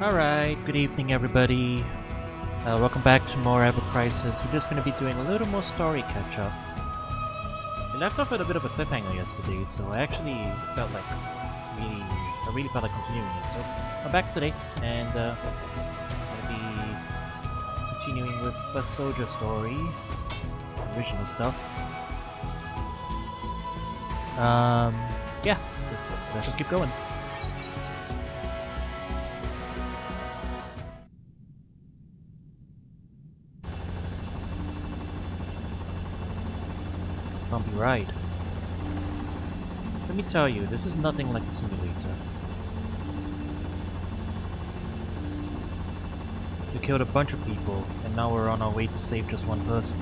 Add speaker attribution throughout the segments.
Speaker 1: Alright, good evening everybody. Welcome back to more Ever Crisis. We're just going to be doing a little more story catch-up. We left off at a bit of a cliffhanger yesterday, so I actually felt like I really felt like continuing it. So I'm back today, and going to be continuing with the soldier story, original stuff. Yeah, let's just keep going. Bumpy ride. Let me tell you, this is nothing like a simulator. We killed a bunch of people, and now we're on our way to save just one person.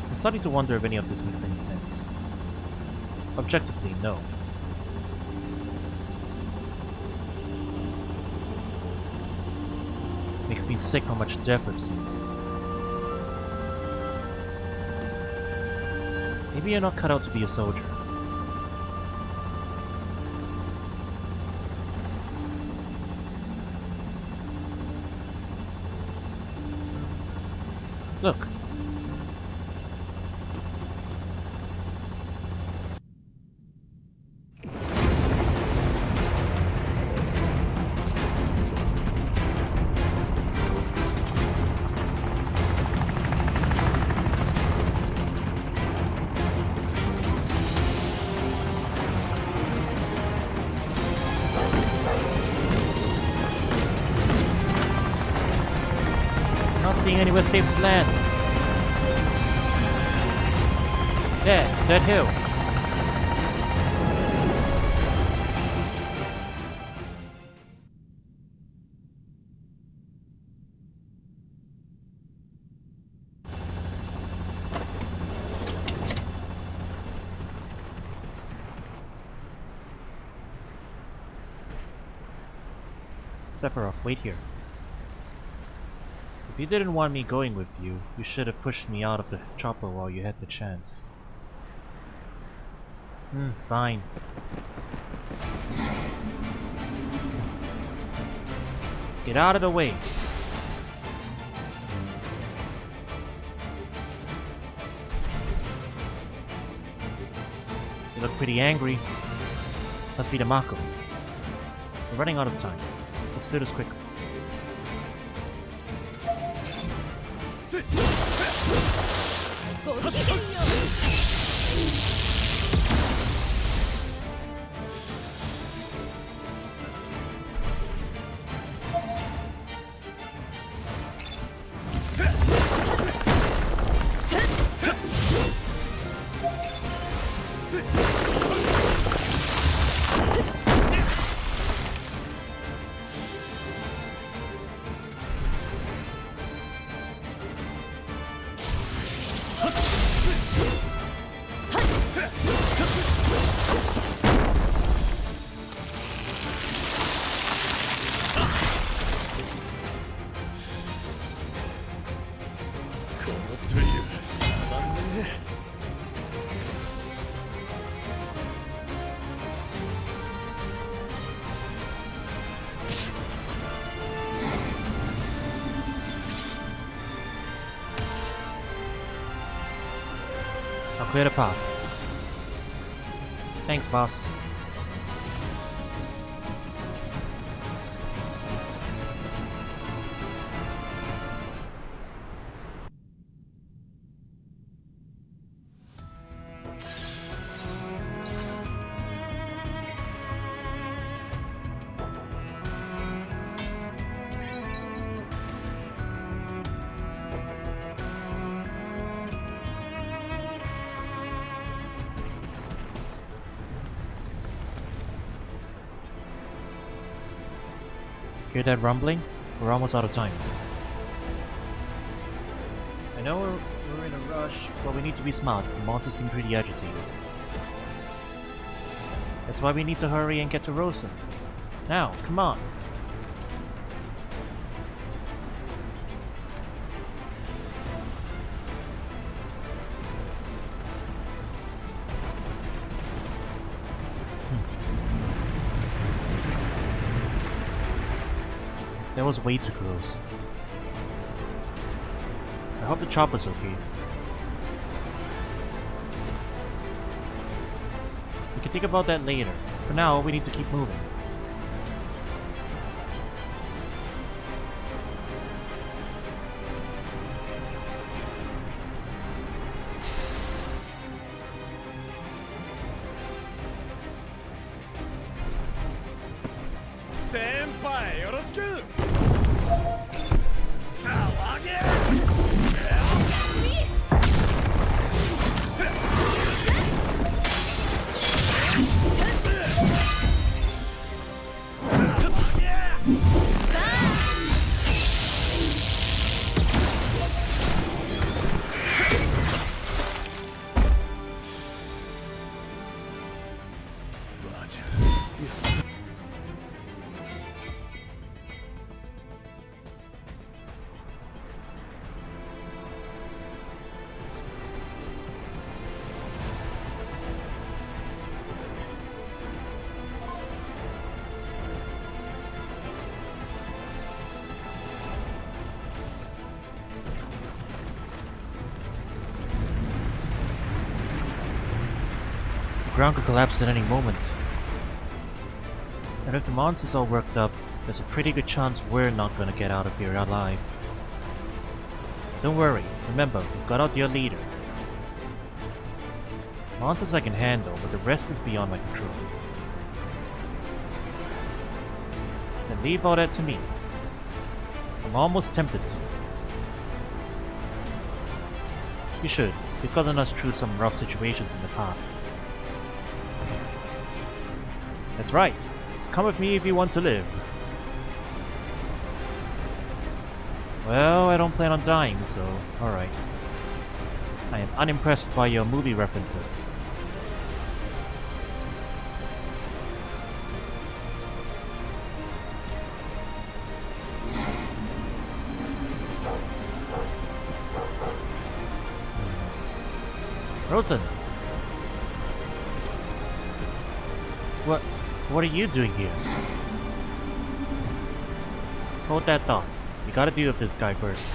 Speaker 1: I'm starting to wonder if any of this makes any sense. Objectively, no. Makes me sick how much death I've seen. Maybe you're not cut out to be a soldier. Look. Not seeing anywhere safe to land. There, that hill. Sephiroth, wait here. If you didn't want me going with you, you should have pushed me out of the chopper while you had the chance. Fine. Get out of the way. You look pretty angry. Must be the Mako. We're running out of time. Let's do this quickly. I'll clear the path. Thanks, boss. Hear that rumbling? We're almost out of time. I know we're in a rush, but we need to be smart. The monsters seem pretty agitated. That's why we need to hurry and get to Rosa. Now, come on. That was way too close. I hope the chopper's okay. We can think about that later. For now, we need to keep moving.
Speaker 2: Senpai, よろしく。騒げ。
Speaker 1: The ground could collapse at any moment. And if the monster's all worked up, there's a pretty good chance we're not gonna get out of here alive. Don't worry, remember, we got out your leader. Monsters I can handle, but the rest is beyond my control. Then leave all that to me. I'm almost tempted to. You should. You've gotten us through some rough situations in the past. That's right. So come with me if you want to live. Well, I don't plan on dying, so alright. I am unimpressed by your movie references. Rosen! What are you doing here? Hold that thought. We gotta deal with this guy first.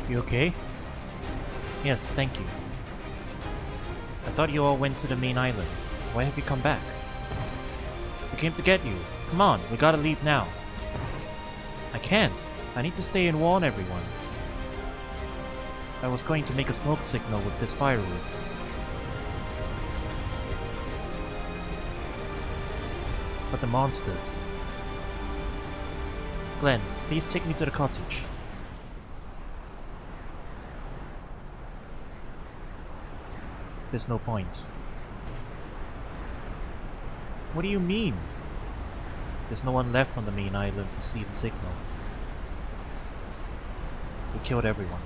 Speaker 1: You okay? Yes, thank you. I thought you all went to the main island. Why have you come back? We came to get you. Come on, we gotta leave now. I can't. I need to stay and warn everyone. I was going to make a smoke signal with this firewood. But the monsters... Glenn, please take me to the cottage. There's no point. What do you mean? There's no one left on the main island to see the signal. We killed everyone.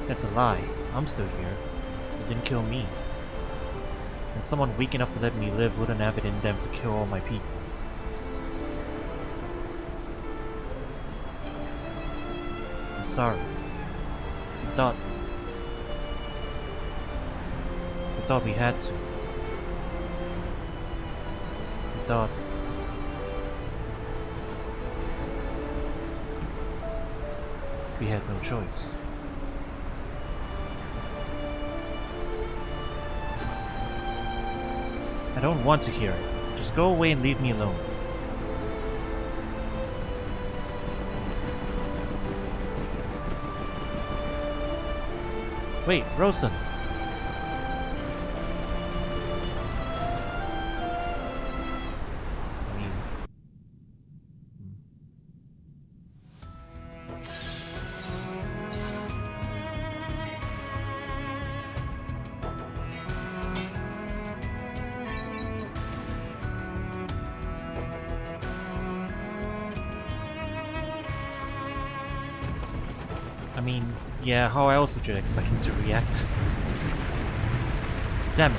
Speaker 1: That's a lie. I'm still here. They didn't kill me. And someone weak enough to let me live wouldn't have it in them to kill all my people. I'm sorry. We thought we had to. We thought We had no choice. I don't want to hear it. Just go away and leave me alone. Wait, Rosen! I mean... I mean, yeah, how else would you expect him to react? Damn it.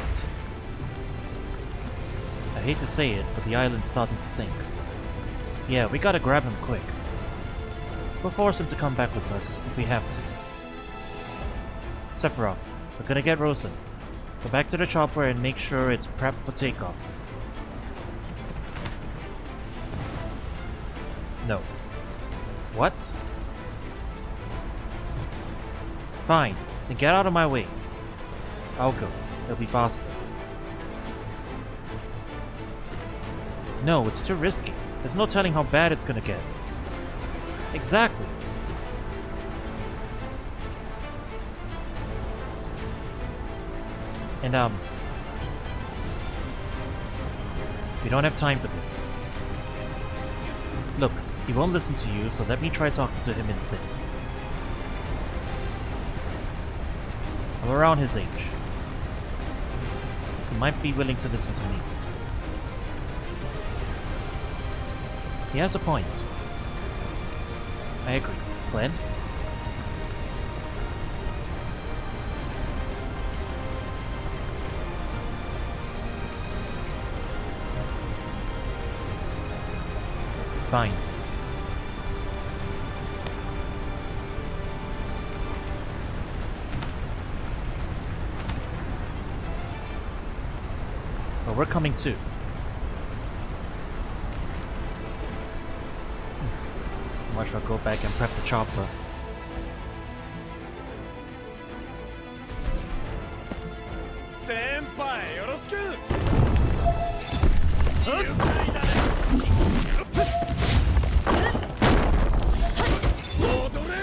Speaker 1: I hate to say it, but the island's starting to sink. Yeah, we gotta grab him quick. We'll force him to come back with us if we have to. Sephiroth, we're gonna get Rosen. Go back to the chopper and make sure it's prepped for takeoff. No. What? Fine, then get out of my way. I'll go. It'll be faster. No, it's too risky. There's no telling how bad it's gonna get. Exactly. And, we don't have time for this. Look, he won't listen to you, so let me try talking to him instead. I'm around his age. He might be willing to listen to me. He has a point. I agree. Glenn? Fine. But we're coming too. So much I'll go back and prep the chopper.
Speaker 2: Senpai, よろしく。踊れ。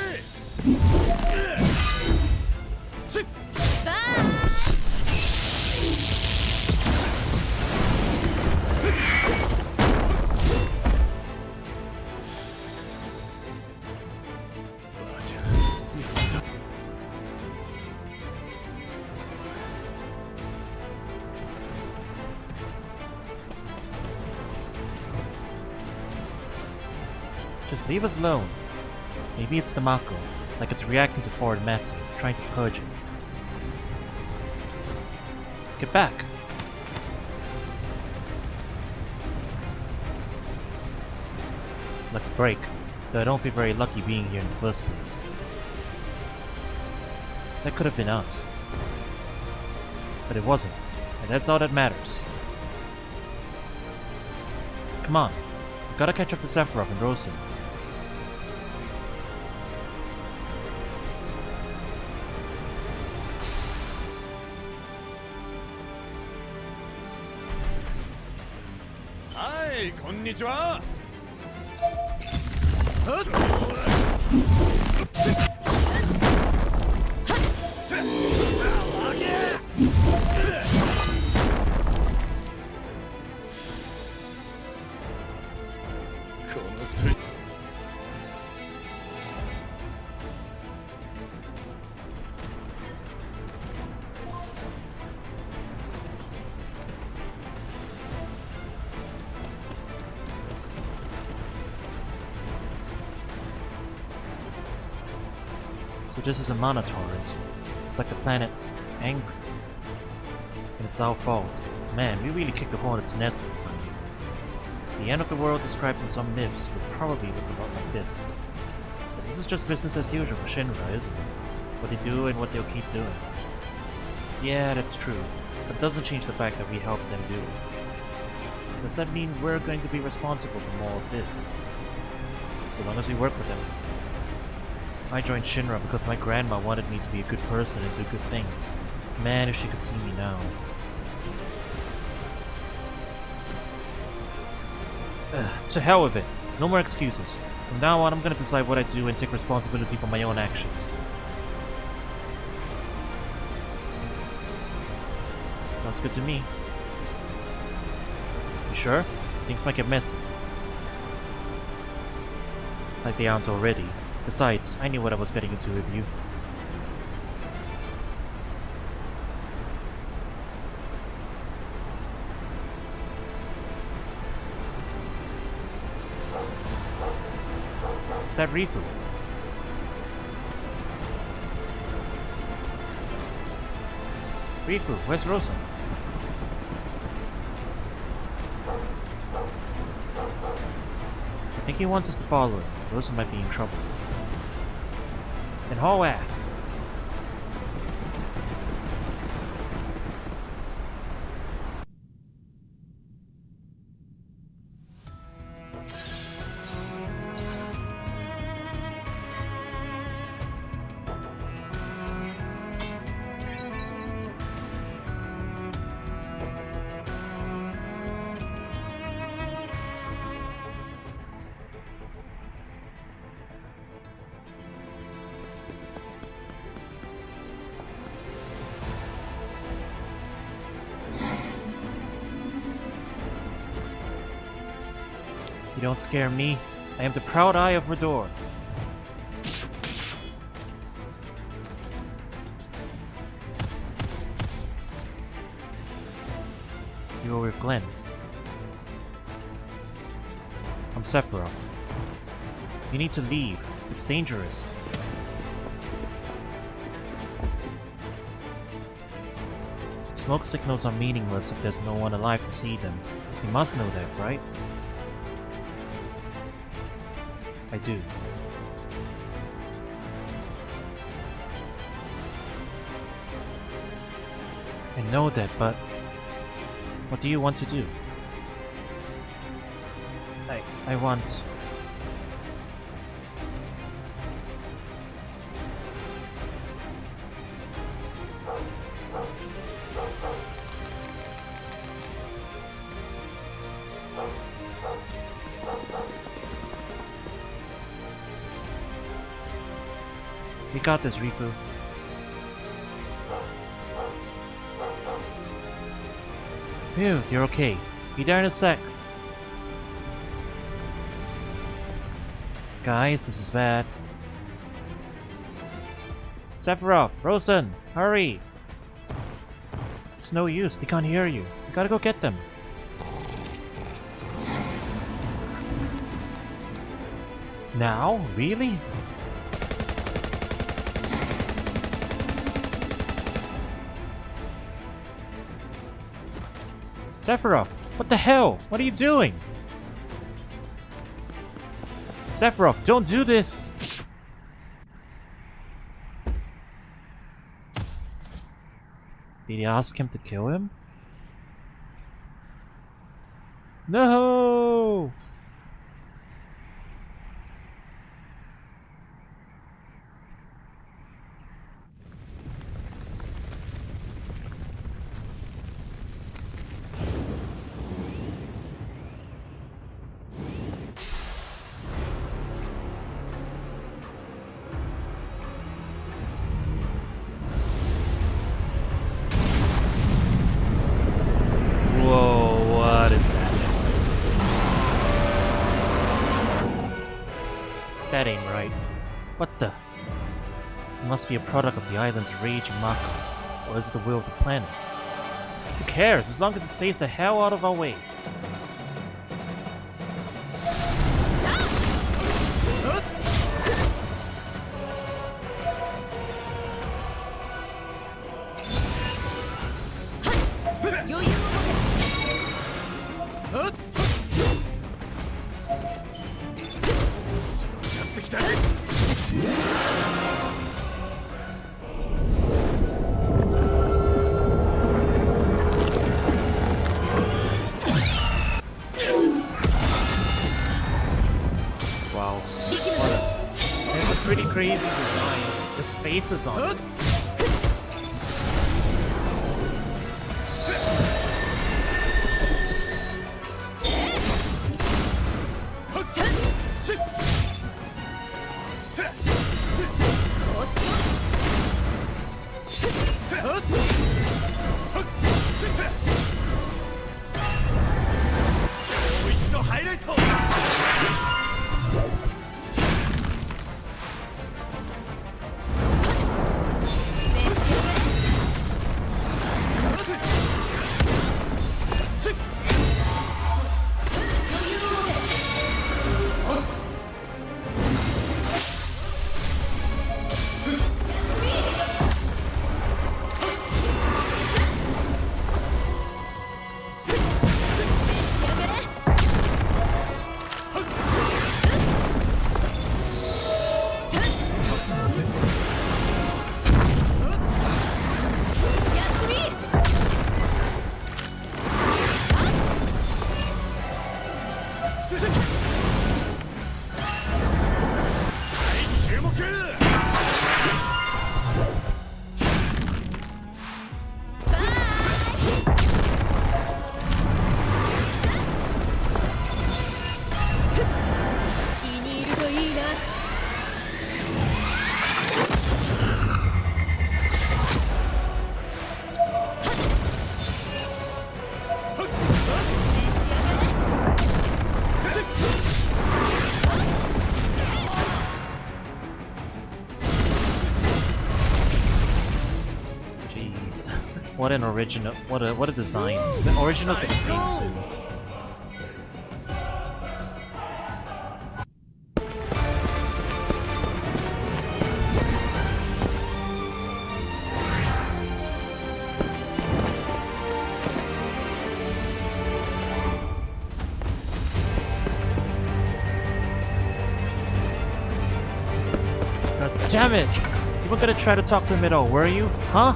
Speaker 1: Just leave us alone. Maybe it's the Mako, like it's reacting to foreign matter, trying to purge it. Get back! Lucky break, though I don't feel very lucky being here in the first place. That could have been us. But it wasn't, and that's all that matters. Come on, we gotta catch up to Sephiroth and Rosen.
Speaker 2: Hi, こんにちは。このスリ
Speaker 1: So this is a mana torrent. It's like the planet's angry. And it's our fault. Man, we really kicked the hornet's nest this time. The end of the world described in some myths would probably look a lot like this. But this is just business as usual for Shinra, isn't it? What they do and what they'll keep doing. Yeah, that's true. But it doesn't change the fact that we helped them do it. Does that mean we're going to be responsible for more of this? So long as we work with them. I joined Shinra because my grandma wanted me to be a good person and do good things. Man, if she could see me now. To hell with it. No more excuses. From now on, I'm gonna decide what I do and take responsibility for my own actions. Sounds good to me. You sure? Things might get messy. Like they aren't already. Besides, I knew what I was getting into with you. Is that Rifu? Rifu, where's Rosa? I think he wants us to follow him. Rosa might be in trouble. Then haul ass. You don't scare me. I am the proud eye of Rador. You are with Glenn. I'm Sephiroth. You need to leave. It's dangerous. Smoke signals are meaningless if there's no one alive to see them. You must know that, right? I do. I know that, but what do you want to do? I want... We got this, Riku. Phew, you're okay. Be there in a sec. Guys, this is bad. Sephiroth, Rosen, hurry! It's no use, they can't hear you. You gotta go get them. Now? Really? Sephiroth, what the hell? What are you doing? Sephiroth, don't do this! Did he ask him to kill him? No! Whoa, what is that? That ain't right. What the? It must be a product of the island's rage and maka. Or is it the will of the planet? Who cares, as long as it stays the hell out of our way. crazy design. His face is on it. What an original, what a design. The original for this game too. God damn it! You weren't gonna try to talk to him at all, were you? Huh?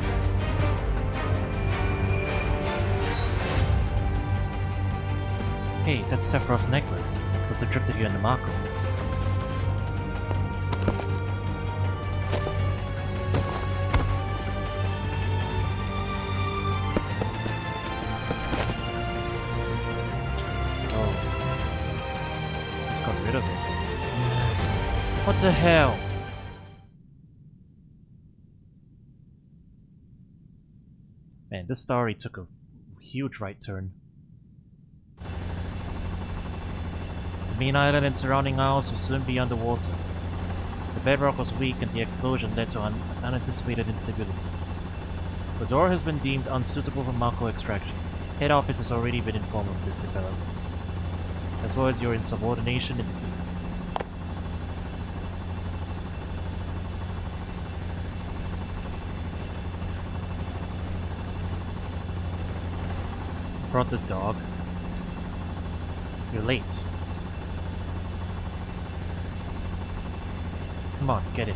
Speaker 1: Hey, that's Sephiroth's necklace. Must have drifted here in the Mako. Oh. Just got rid of it. What the hell? Man, this story took a huge right turn. The main island and surrounding isles will soon be underwater. The bedrock was weak and the explosion led to unanticipated instability. The door has been deemed unsuitable for Mako extraction. Head office has already been informed of this development, as well as your insubordination in the fleet. Brought the dog. You're late. Come on, get it.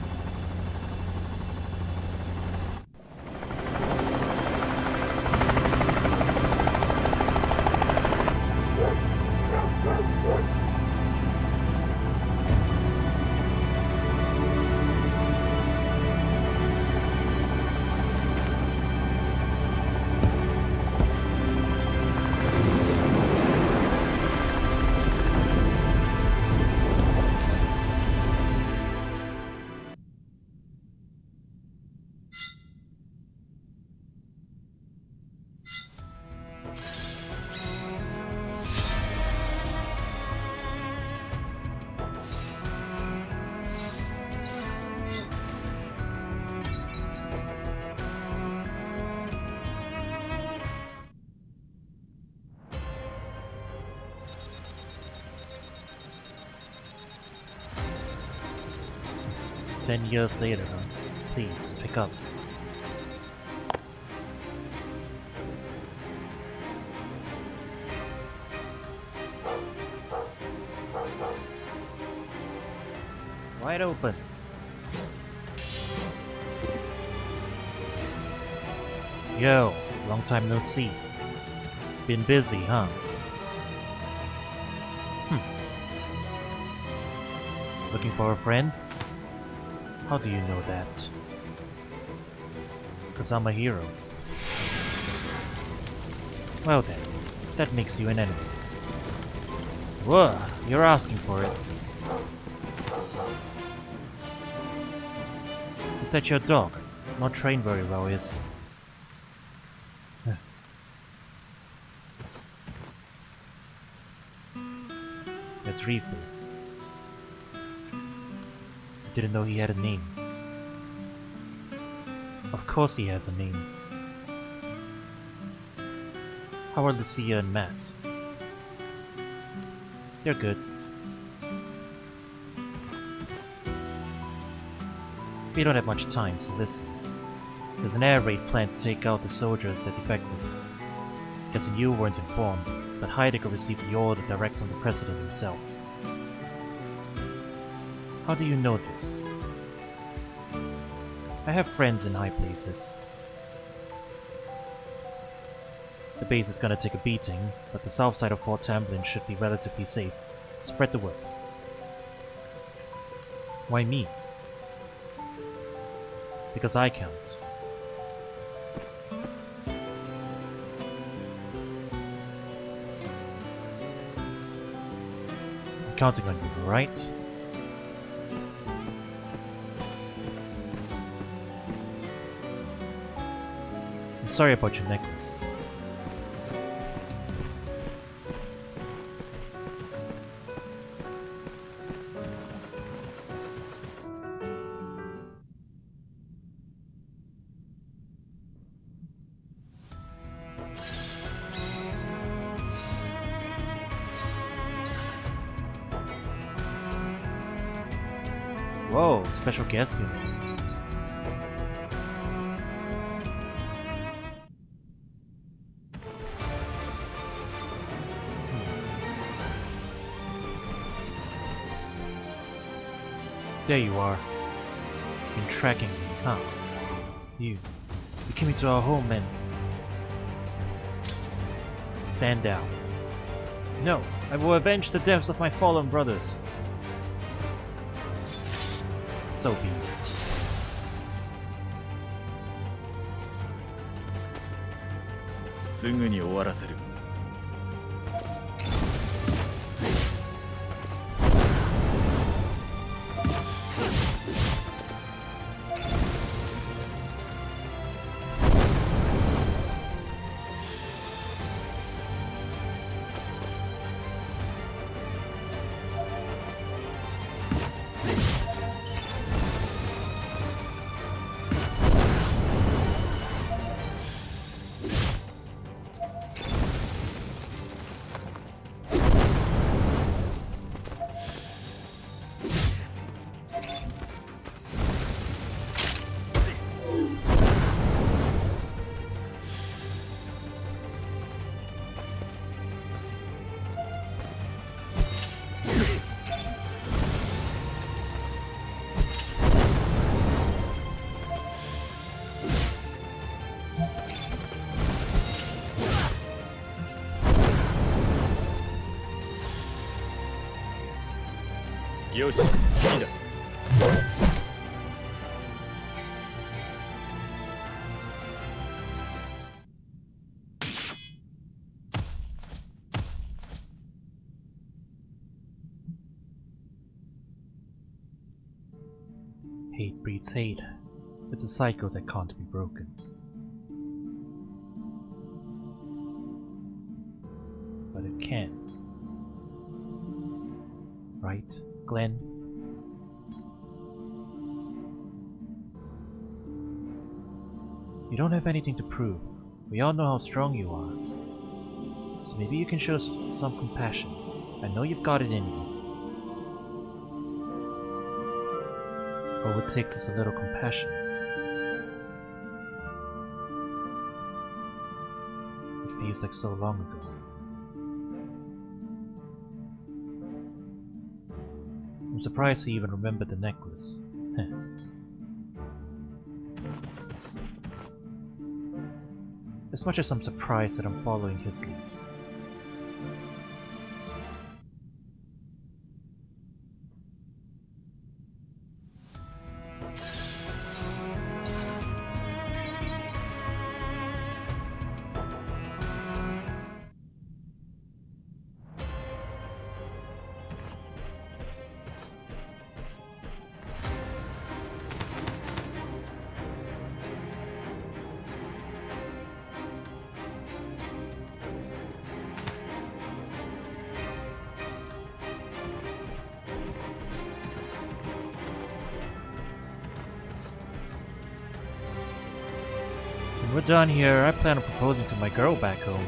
Speaker 1: "10 years later, huh? Please, pick up." Wide open. Yo, long time no see. Been busy, huh? Looking for a friend? How do you know that? Because I'm a hero. Well then, that makes you an enemy. Whoa, you're asking for it. Is that your dog? Not trained very well, is? That's Rifu. Didn't know he had a name. Of course he has a name. How are Lucia and Matt? They're good. We don't have much time, so listen. There's an air raid planned to take out the soldiers that defected. Guessing you weren't informed, but Heidegger received the order direct from the President himself. How do you know this? I have friends in high places. The base is gonna take a beating, but the south side of Fort Tamblin should be relatively safe. Spread the word. Why me? Because I count. I'm counting on you, right? I'm sorry about your necklace. Whoa, special guest unit. There you are. Been tracking me, huh? You came into our home and... Stand down. No, I will avenge the deaths of my fallen brothers. So be it.
Speaker 2: Yoshi, 次だ。
Speaker 1: Hate breeds hate. It's a cycle that can't be broken. But it can. Right, Glenn? You don't have anything to prove. We all know how strong you are. So maybe you can show some compassion. I know you've got it in you. All it takes is a little compassion. It feels like so long ago. I'm surprised he even remembered the necklace. As much as I'm surprised that I'm following his lead. we're done here, I plan on proposing to my girl back home.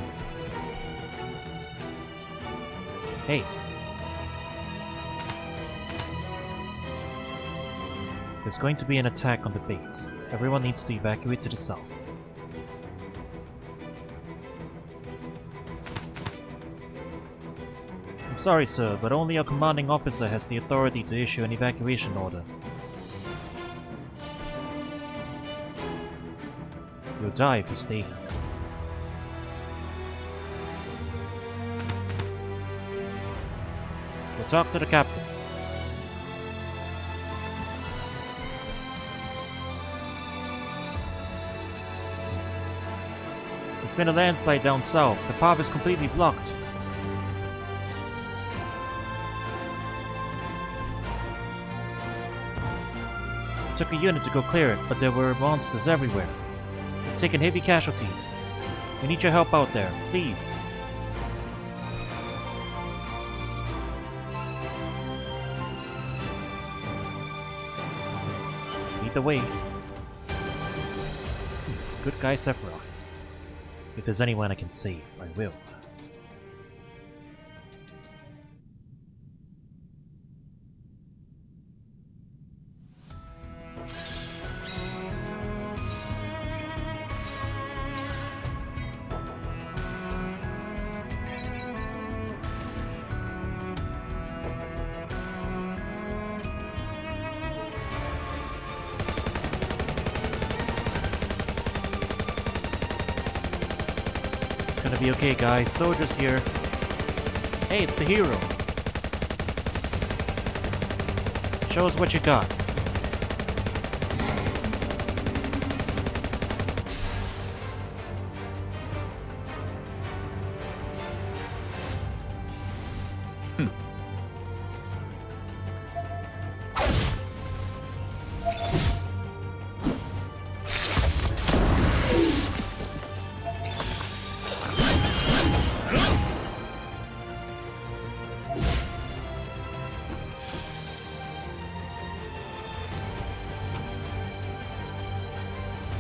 Speaker 1: Hey. There's going to be an attack on the base. Everyone needs to evacuate to the south. I'm sorry, sir, but only our commanding officer has the authority to issue an evacuation order. You'll die if you stay here. We'll talk to the captain. There's been a landslide down south. The path is completely blocked. It took a unit to go clear it, but there were monsters everywhere. We've taken heavy casualties. We need your help out there, please. Lead the way. Good guy Sephiroth. If there's anyone I can save, I will. Gonna be okay, guys. Soldiers here. Hey, it's the hero. Show us what you got.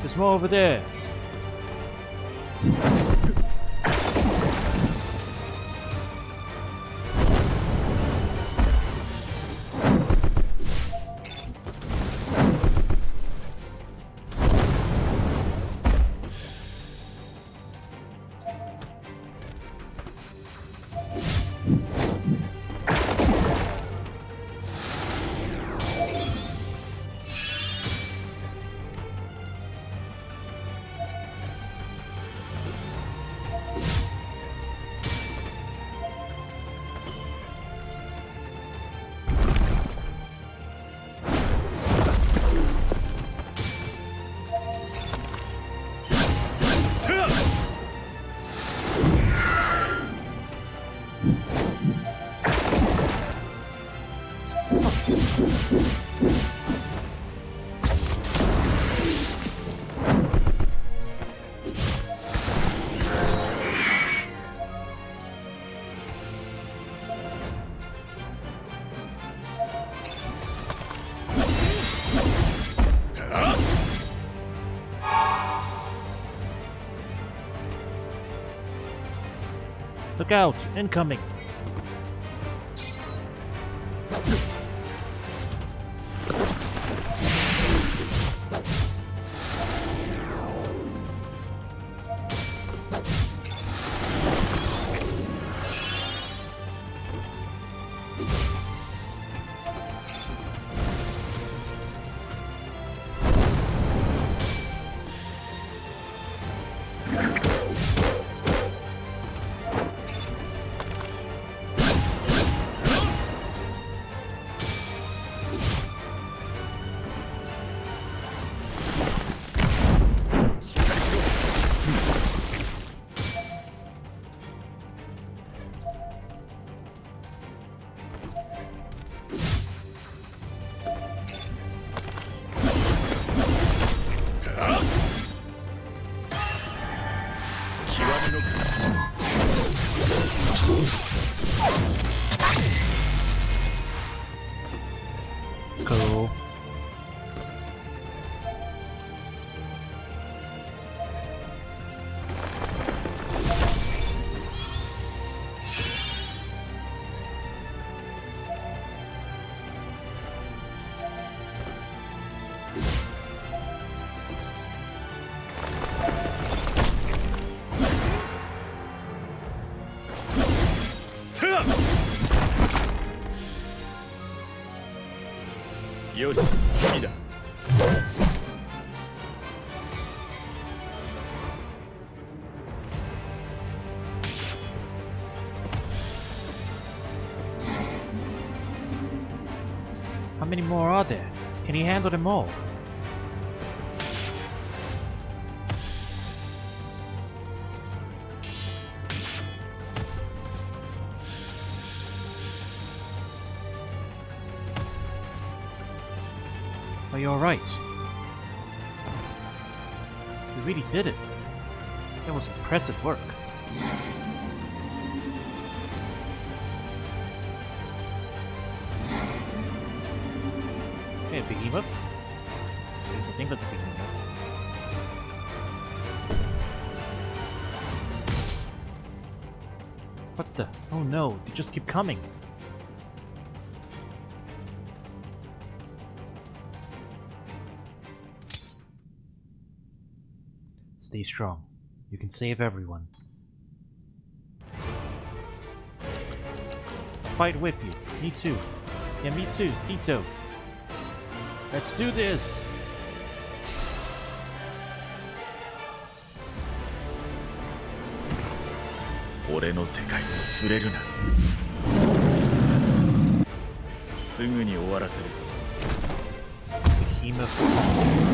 Speaker 1: There's more over there. Look out! Incoming! Cool.
Speaker 2: よし、次だ。
Speaker 1: How many more are there? Can he handle them all? Are you alright? You really did it. That was impressive work. Okay, behemoth. At least I think that's a behemoth. What the? Oh no, they just keep coming. Stay strong. You can save everyone. I'll fight with you. Me too. Yeah, me too. Ito. Let's do this!
Speaker 2: 俺の世界に触れるな。すぐに終わらせる。
Speaker 1: Behemoth.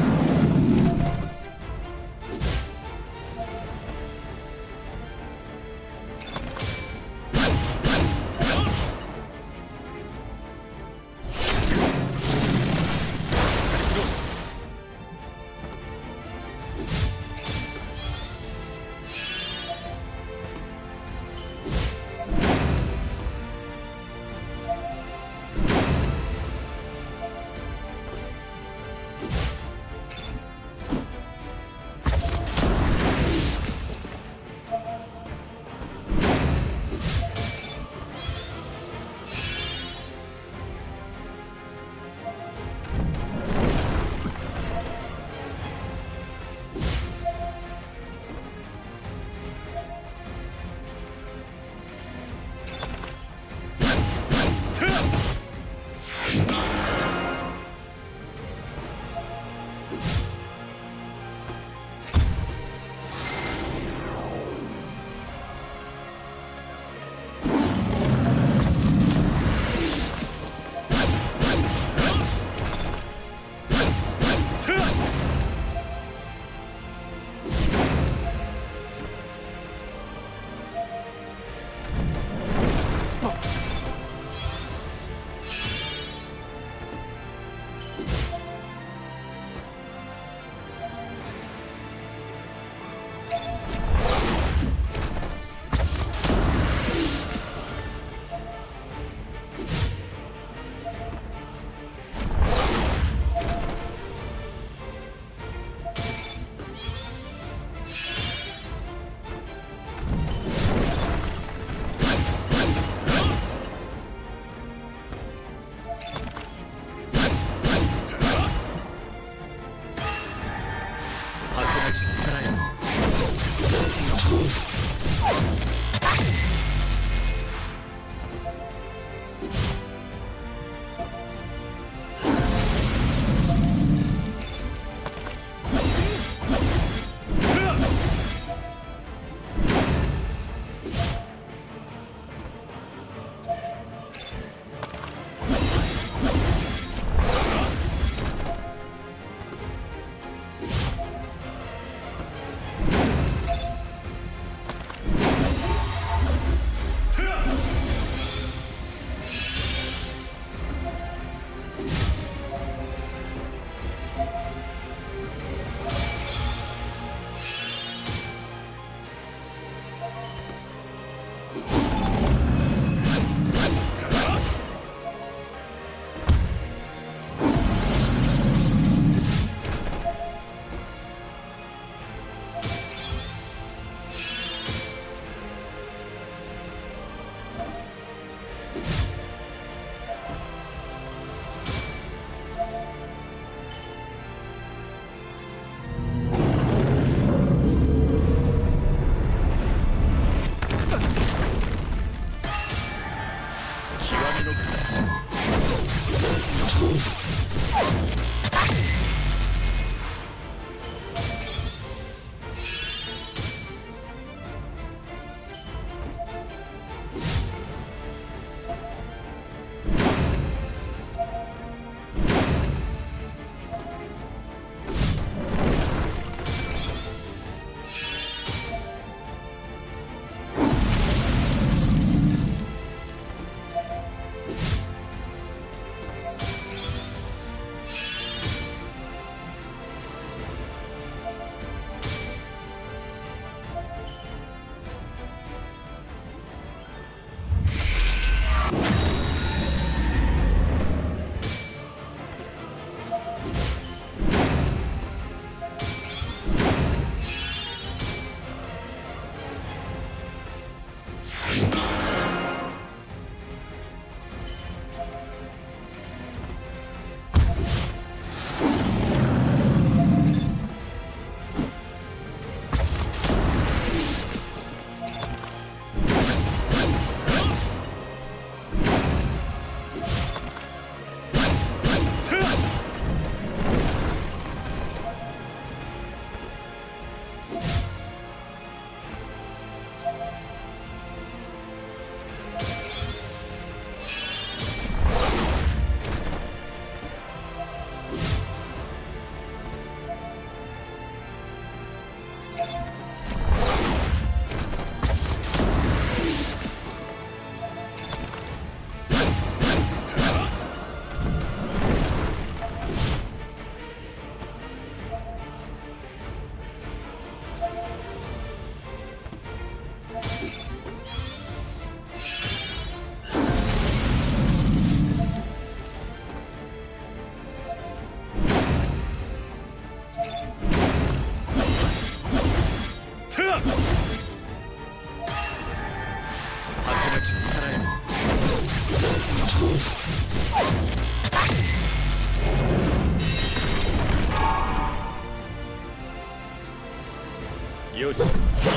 Speaker 2: よし、いい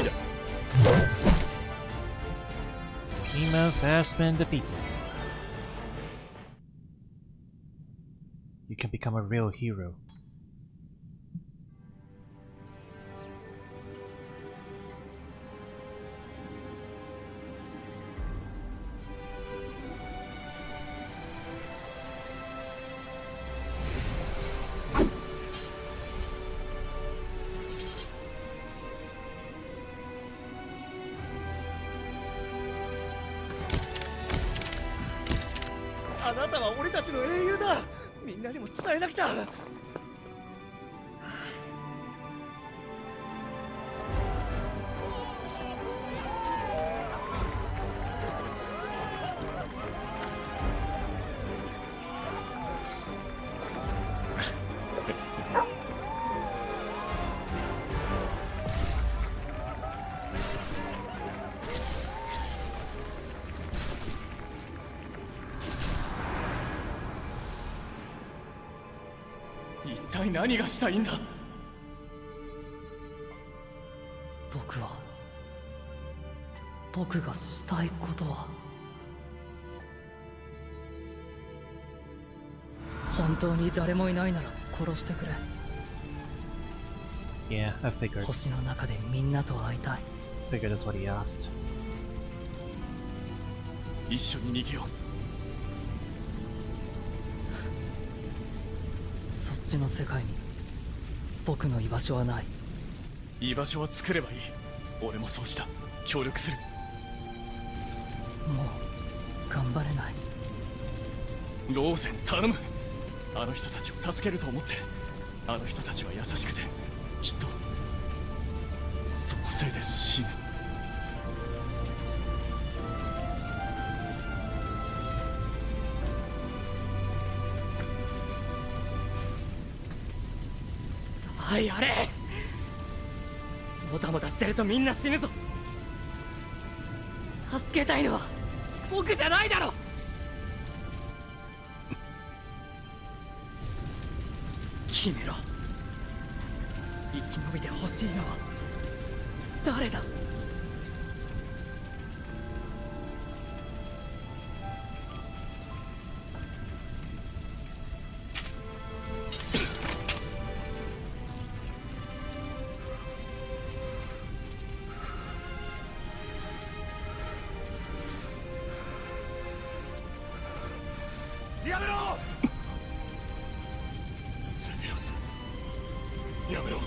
Speaker 2: だ。
Speaker 1: Email has been defeated. You can become a real hero.
Speaker 3: 一体何がしたいんだ。僕がしたいことは、本当に誰もいないなら殺してくれ。
Speaker 1: Yeah, I figured.
Speaker 3: 星の中でみんなと会いたい。
Speaker 1: Figured that's what he asked.
Speaker 3: 一緒に逃げよう。そっちの世界に僕の居場所はない。居場所は作ればいい。俺もそうした。協力する。もう頑張れない。ローゼン頼む。あの人たちを助けると思って。あの人たちは優しくて、きっとそのせいで死ぬ。さあやれ。もたもたしてるとみんな死ぬぞ。助けたいのは僕じゃないだろ。決めろ。生き延びてほしいのは誰だ。
Speaker 2: やめろ。セフィロス、やめろ。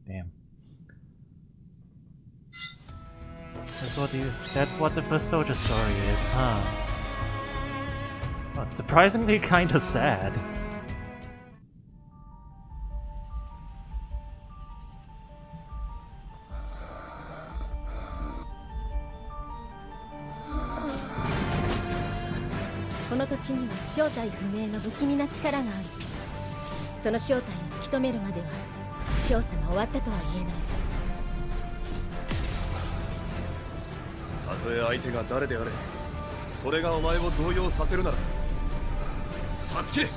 Speaker 1: Damn. That's what the first soldier story is, huh? Oh, it's surprisingly kinda sad.
Speaker 4: この土地には正体不明の不気味な力がある。その正体を突き止めるまでは調査が終わったとは言えない。
Speaker 2: たとえ相手が誰であれ、それがお前を動揺させるなら断ち切れ。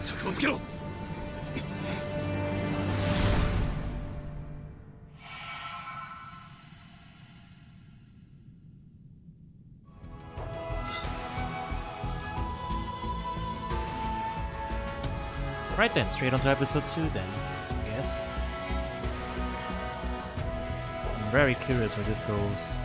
Speaker 2: 決着をつけろ。
Speaker 1: Right then, straight on to episode 2 then, I guess. I'm very curious where this goes.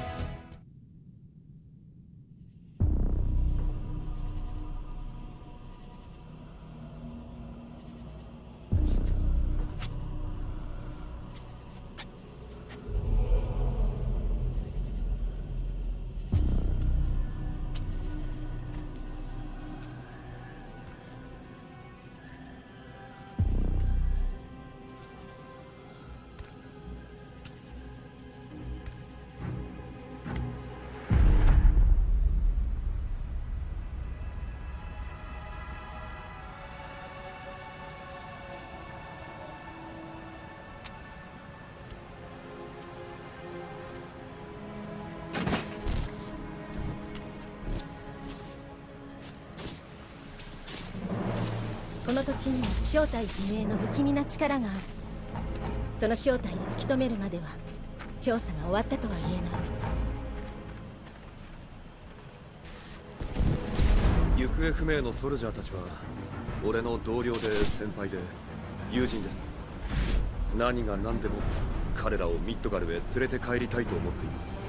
Speaker 4: この土地には正体不明の不気味な力がある。その正体を突き止めるまでは調査が終わったとは言えない。
Speaker 2: 行方不明のソルジャーたちは俺の同僚で先輩で友人です。何が何でも彼らをミッドガルへ連れて帰りたいと思っています。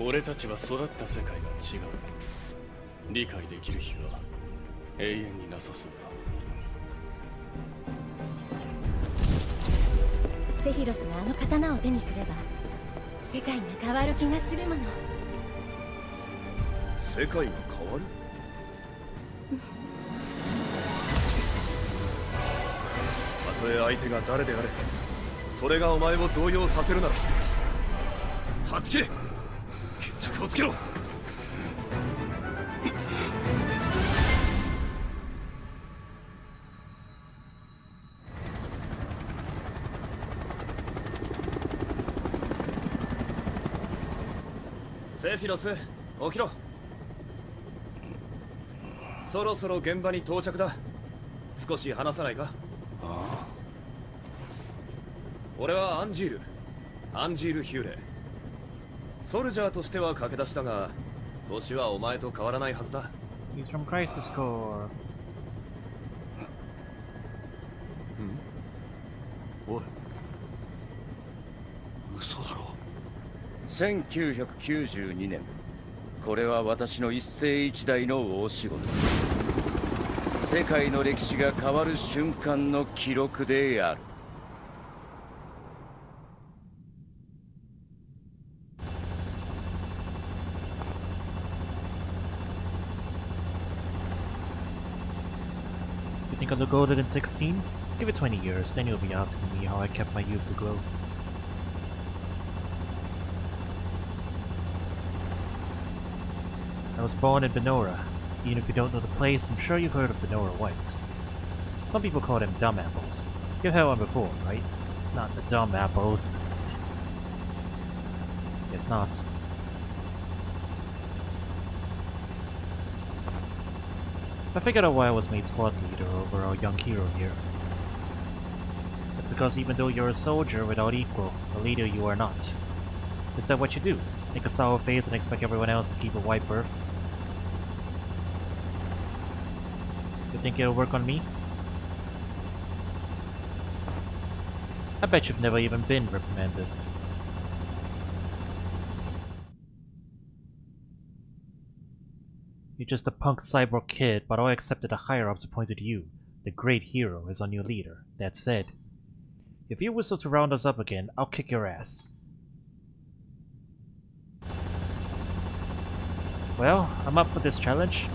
Speaker 5: 俺たちは育った世界が違う。理解できる日は永遠になさそう
Speaker 4: だ。セフィロスがあの刀を手にすれば世界が変わる気がするもの。
Speaker 2: 世界が変わる？たとえ相手が誰であれ、それがお前を動揺させるなら断ち切れ。決着をつけろ。セフィロス、起きろ。そろそろ現場に到着だ。少し話さないか？俺はアンジール・ヒューレ。ソルジャーとしては駆け出しだが、年はお前と変わらないはずだ。
Speaker 1: He's from Crisis Core.
Speaker 2: おい、嘘だろ。
Speaker 6: 1992年、これは私の一世一代の大仕事。世界の歴史が変わる瞬間の記録である。
Speaker 1: You think I look older than 16? Give it 20 years, then you'll be asking me how I kept my youthful glow. I was born in Benora. Even if you don't know the place, I'm sure you've heard of Benora Whites. Some people call them dumb apples. You've had one before, right? Not the dumb apples. Guess not. I figured out why I was made squad leader over our young hero here. It's because even though you're a soldier without equal, a leader you are not. Is that what you do? Make a sour face and expect everyone else to keep a white berth? You think it'll work on me? I bet you've never even been reprimanded. You're just a punk cyborg kid, but all accepted the higher-ups appointed you, the great hero, as our new leader. That said, if you whistle to round us up again, I'll kick your ass. Well, I'm up for this challenge.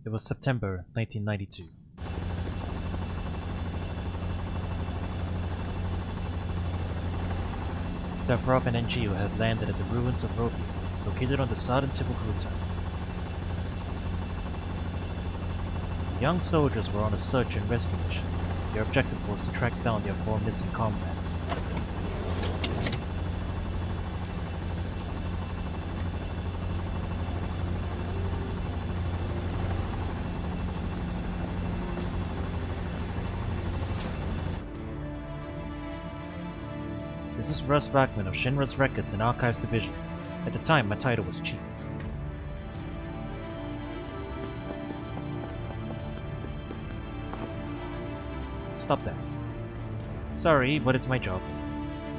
Speaker 1: It was September 1992. Sephiroth and Ngio had landed at the ruins of Robia, located on the southern tip of Ruta. The young soldiers were on a search and rescue mission. Their objective was to track down their 4 missing comrades. This is Russ Bachman of Shinra's Records and Archives Division. At the time, my title was Chief. Stop that. Sorry, but it's my job.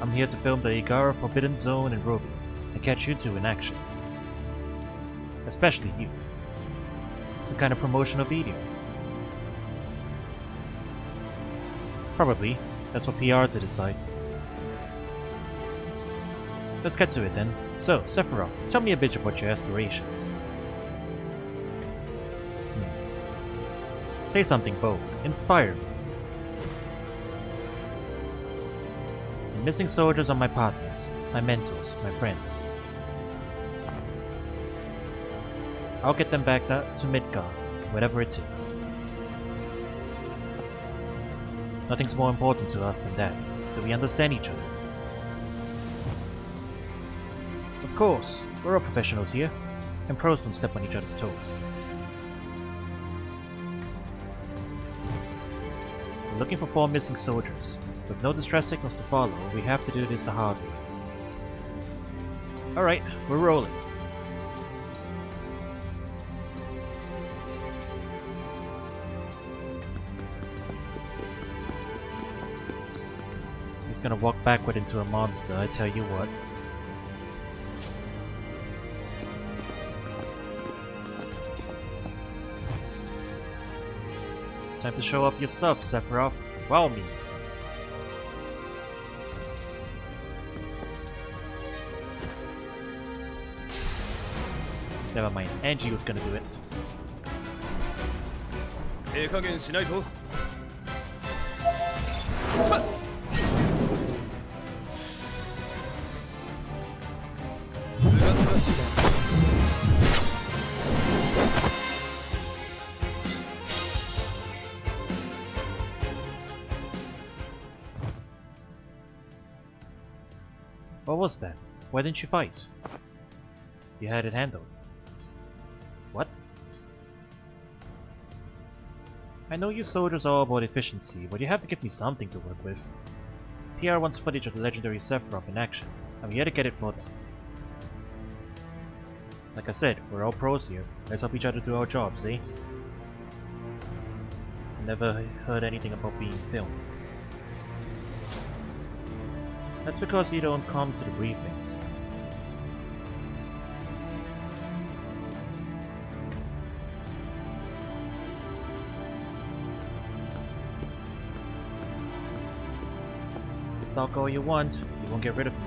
Speaker 1: I'm here to film the Igara Forbidden Zone in Robia and catch you two in action. Especially you. Some kind of promotional video. Probably. That's what PR to decide. Let's get to it then. So, Sephiroth, tell me a bit about your aspirations. Say something bold. Inspire me. The missing soldiers are my partners, my mentors, my friends. I'll get them back to Midgard, whatever it takes. Nothing's more important to us than that we understand each other. Of course, we're all professionals here, and pros don't step on each other's toes. We're looking for 4 missing soldiers. With no distress signals to follow, we have to do this the hard way. Alright, we're rolling. He's gonna walk backward into a monster, I tell you what. Time to show off your stuff, Sephiroth. Wow me. Never mind, Angie was gonna do it.
Speaker 2: ええ加減しないぞ。
Speaker 1: What was that? Why didn't you fight? You had it handled. What? I know you soldiers are all about efficiency, but you have to give me something to work with. PR wants footage of the legendary Sephiroth in action. I'm here to get it for them. Like I said, we're all pros here. Let's help each other do our jobs, eh? Never heard anything about being filmed. That's because you don't come to the briefings. Sulk all you want, you won't get rid of me.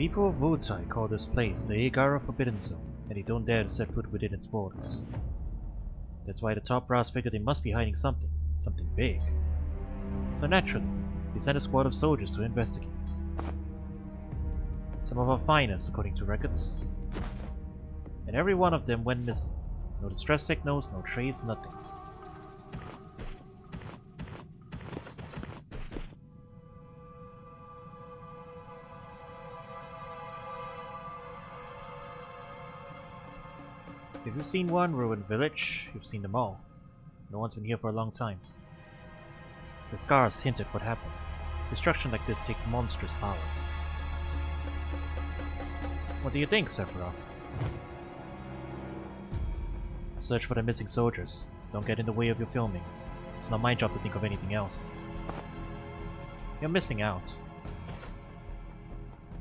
Speaker 1: people of Wutai call this place the Agara Forbidden Zone, and they don't dare to set foot within its borders. That's why the top brass figured they must be hiding something big. So naturally, they sent a squad of soldiers to investigate. Some of our finest, according to records. And every one of them went missing. No distress signals, no trace, nothing. If you've seen one ruined village, you've seen them all. No one's been here for a long time. The scars hint at what happened. Destruction like this takes monstrous power. What do you think, Sephiroth? Search for the missing soldiers. Don't get in the way of your filming. It's not my job to think of anything else. You're missing out.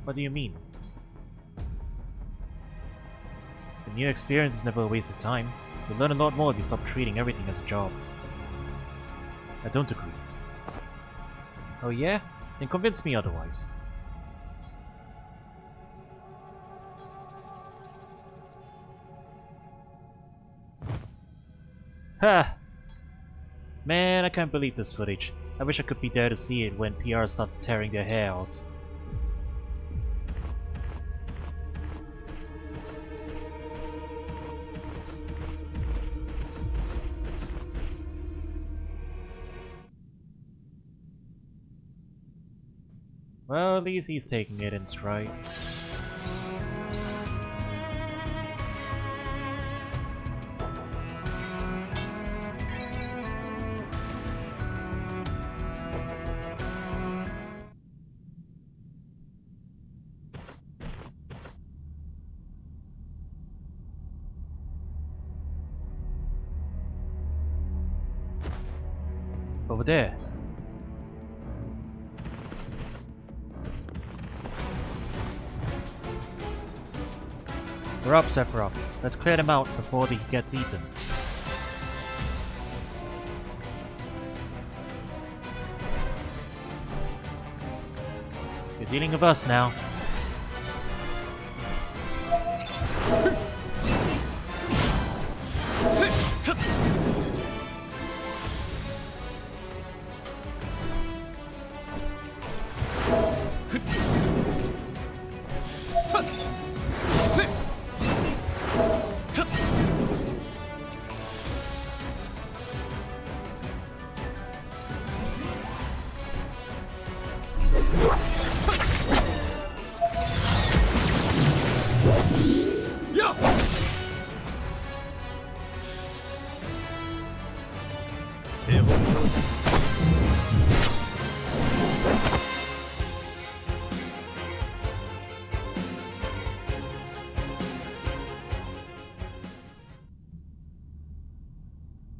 Speaker 1: What do you mean? The new experience is never a waste of time. You'll learn a lot more if you stop treating everything as a job. I don't agree. Oh yeah? Then convince me otherwise. Ha! Man, I can't believe this footage. I wish I could be there to see it when PR starts tearing their hair out. Well, at least he's taking it in stride. Over there. We're up, Sephiroth. Let's clear them out before he gets eaten. You're dealing with us now.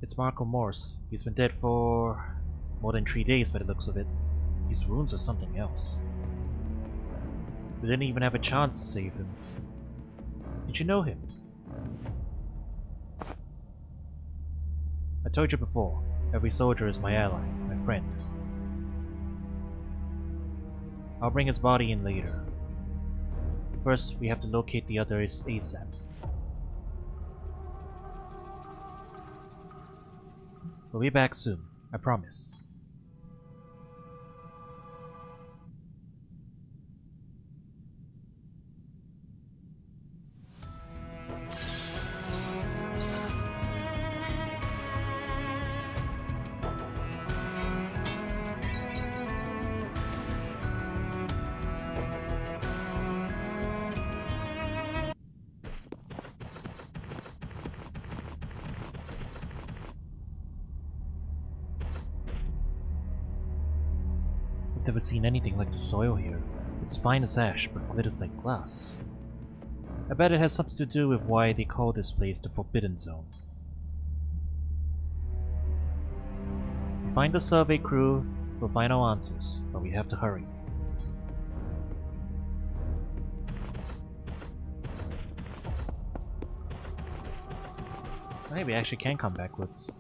Speaker 1: It's Marco Morse. He's been dead for more than 3 days by the looks of it. These wounds are something else. We didn't even have a chance to save him. Did you know him? I told you before, every soldier is my ally, my friend. I'll bring his body in later. First, we have to locate the others ASAP. We'll be back soon, I promise. I've never seen anything like the soil here. It's fine as ash, but glitters like glass. I bet it has something to do with why they call this place the Forbidden Zone. We find the survey crew, we'll find our answers, but we have to hurry. Maybe I actually can come backwards.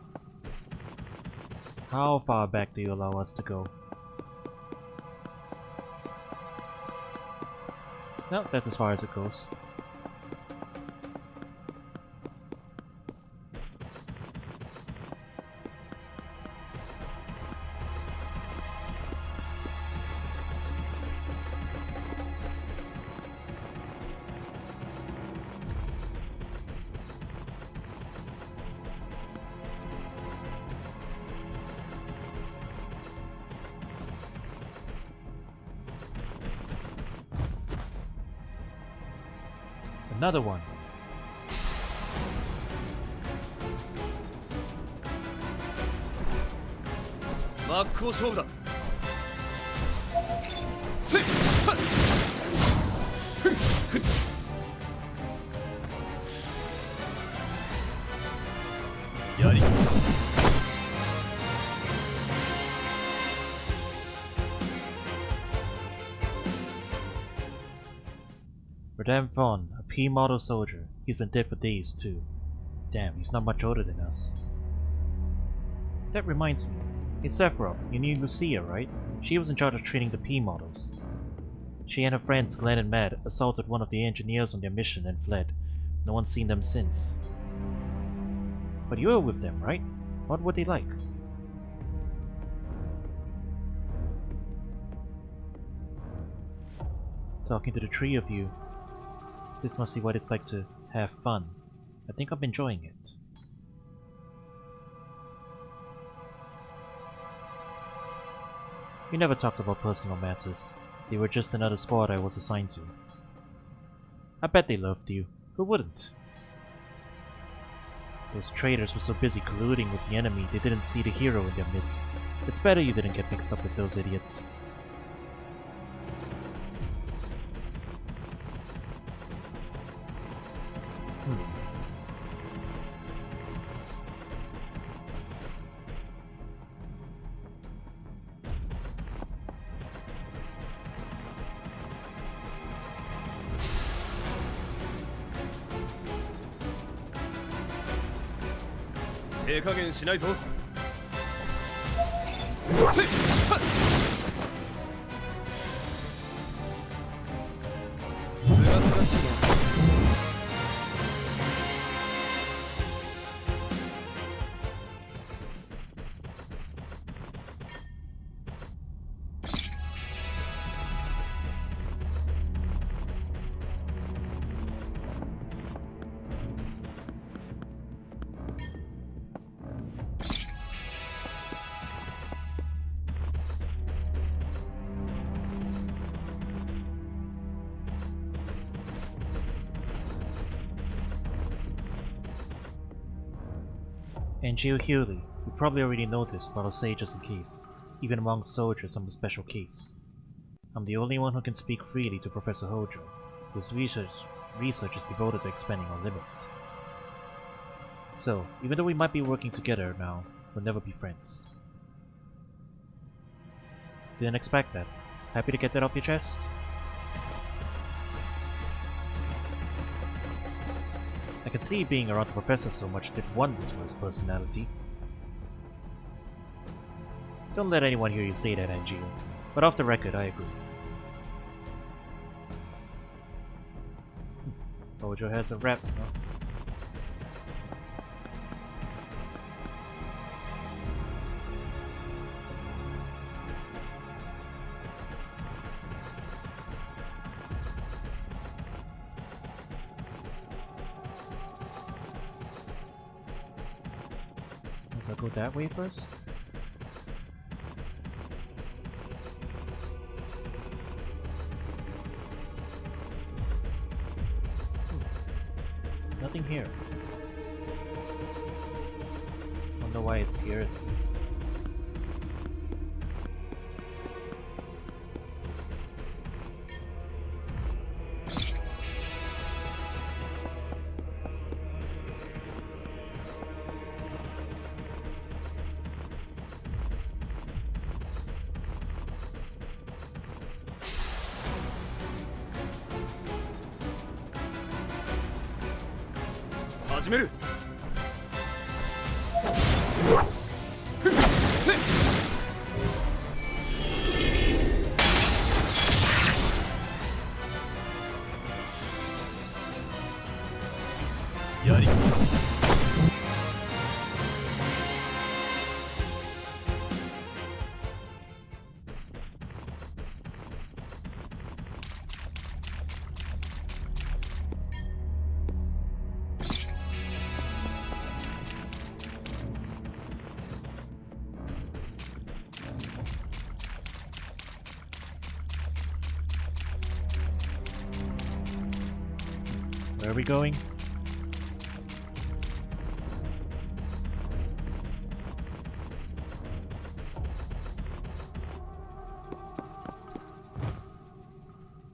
Speaker 1: How far back do you allow us to go? No, that's as far as it goes. Another one. Madame Vaughn, a P-model soldier. He's been dead for days, too. Damn, he's not much older than us. That reminds me. Hey Sephiroth, you knew Lucia, right? She was in charge of training the P-models. She and her friends, Glenn and Matt, assaulted one of the engineers on their mission and fled. No one's seen them since. But you were with them, right? What were they like? Talking to the three of you. This must be what it's like to have fun. I think I'm enjoying it. We never talked about personal matters. They were just another squad I was assigned to. I bet they loved you. Who wouldn't? Those traitors were so busy colluding with the enemy they didn't see the hero in their midst. It's better you didn't get mixed up with those idiots. Hmm.
Speaker 2: 手加減しないぞ。すがすがしいな。
Speaker 1: And Jill Hewley, you probably already know this, but I'll say just in case. Even among soldiers, I'm a special case. I'm the only one who can speak freely to Professor Hojo, whose research is devoted to expanding our limits. So, even though we might be working together now, we'll never be friends. Didn't expect that. Happy to get that off your chest? I can see being around the professor so much did wonders for his personality. Don't let anyone hear you say that, Angie. But off the record, I agree. Hojo has a rep, huh? I'll go that way first. Nothing here. Wonder why it's here.
Speaker 5: やり
Speaker 1: Where are we going?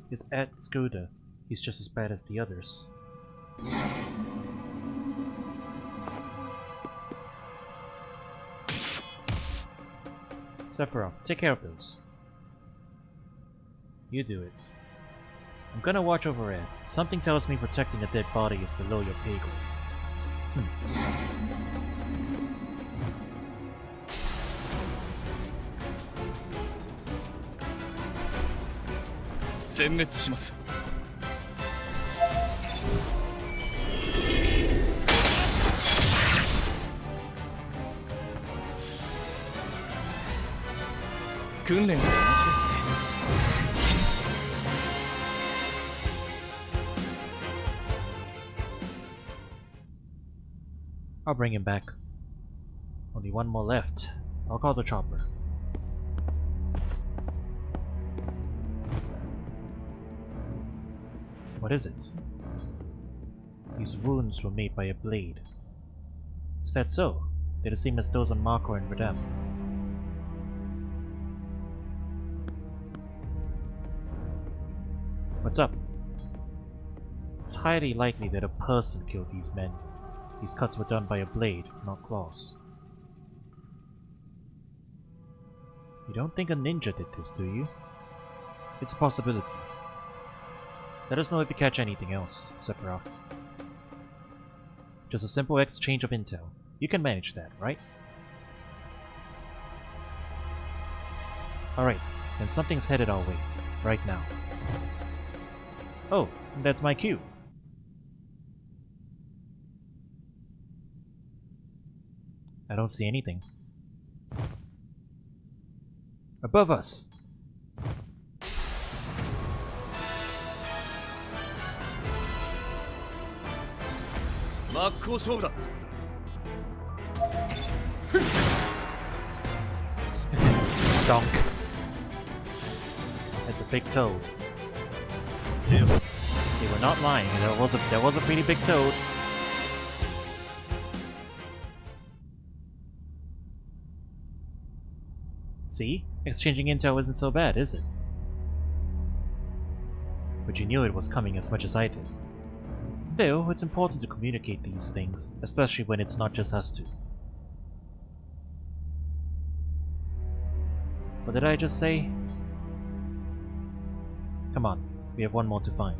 Speaker 1: It's Ed Scooter. He's just as bad as the others. Sephiroth, take care of those. You do it. I'm gonna watch over Ed. Something tells me protecting a dead body is below your pay grade.
Speaker 3: 殲滅します。訓練と同じですね。
Speaker 1: I'll bring him back. Only one more left. I'll call the chopper. What is it? These wounds were made by a blade. Is that so? They seem as those on Marco and Radam. What's up? It's highly likely that a person killed these men. These cuts were done by a blade, not claws. You don't think a ninja did this, do you? It's a possibility. Let us know if you catch anything else, Sephiroth. Just a simple exchange of intel. You can manage that, right? Alright, then something's headed our way. Right now. Oh, that's my cue. I don't see anything. Above us! Donk. That's a big toad. They were not lying. There was a pretty big toad. See? Exchanging intel isn't so bad, is it? But you knew it was coming as much as I did. Still, it's important to communicate these things, especially when it's not just us two. What did I just say? Come on, we have one more to find.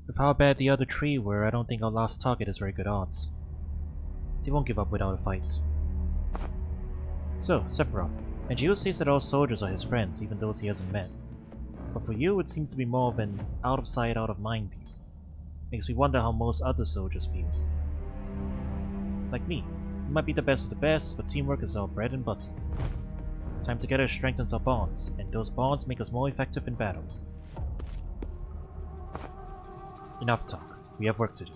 Speaker 1: With how bad the other three were, I don't think our last target has very good odds. They won't give up without a fight. So, Sephiroth, Angeo says that all soldiers are his friends, even those he hasn't met. But for you, it seems to be more of an out-of-sight, out-of-mind view. Makes me wonder how most other soldiers feel. Like me, we might be the best of the best, but teamwork is our bread and butter. Time together strengthens our bonds, and those bonds make us more effective in battle. Enough talk. We have work to do.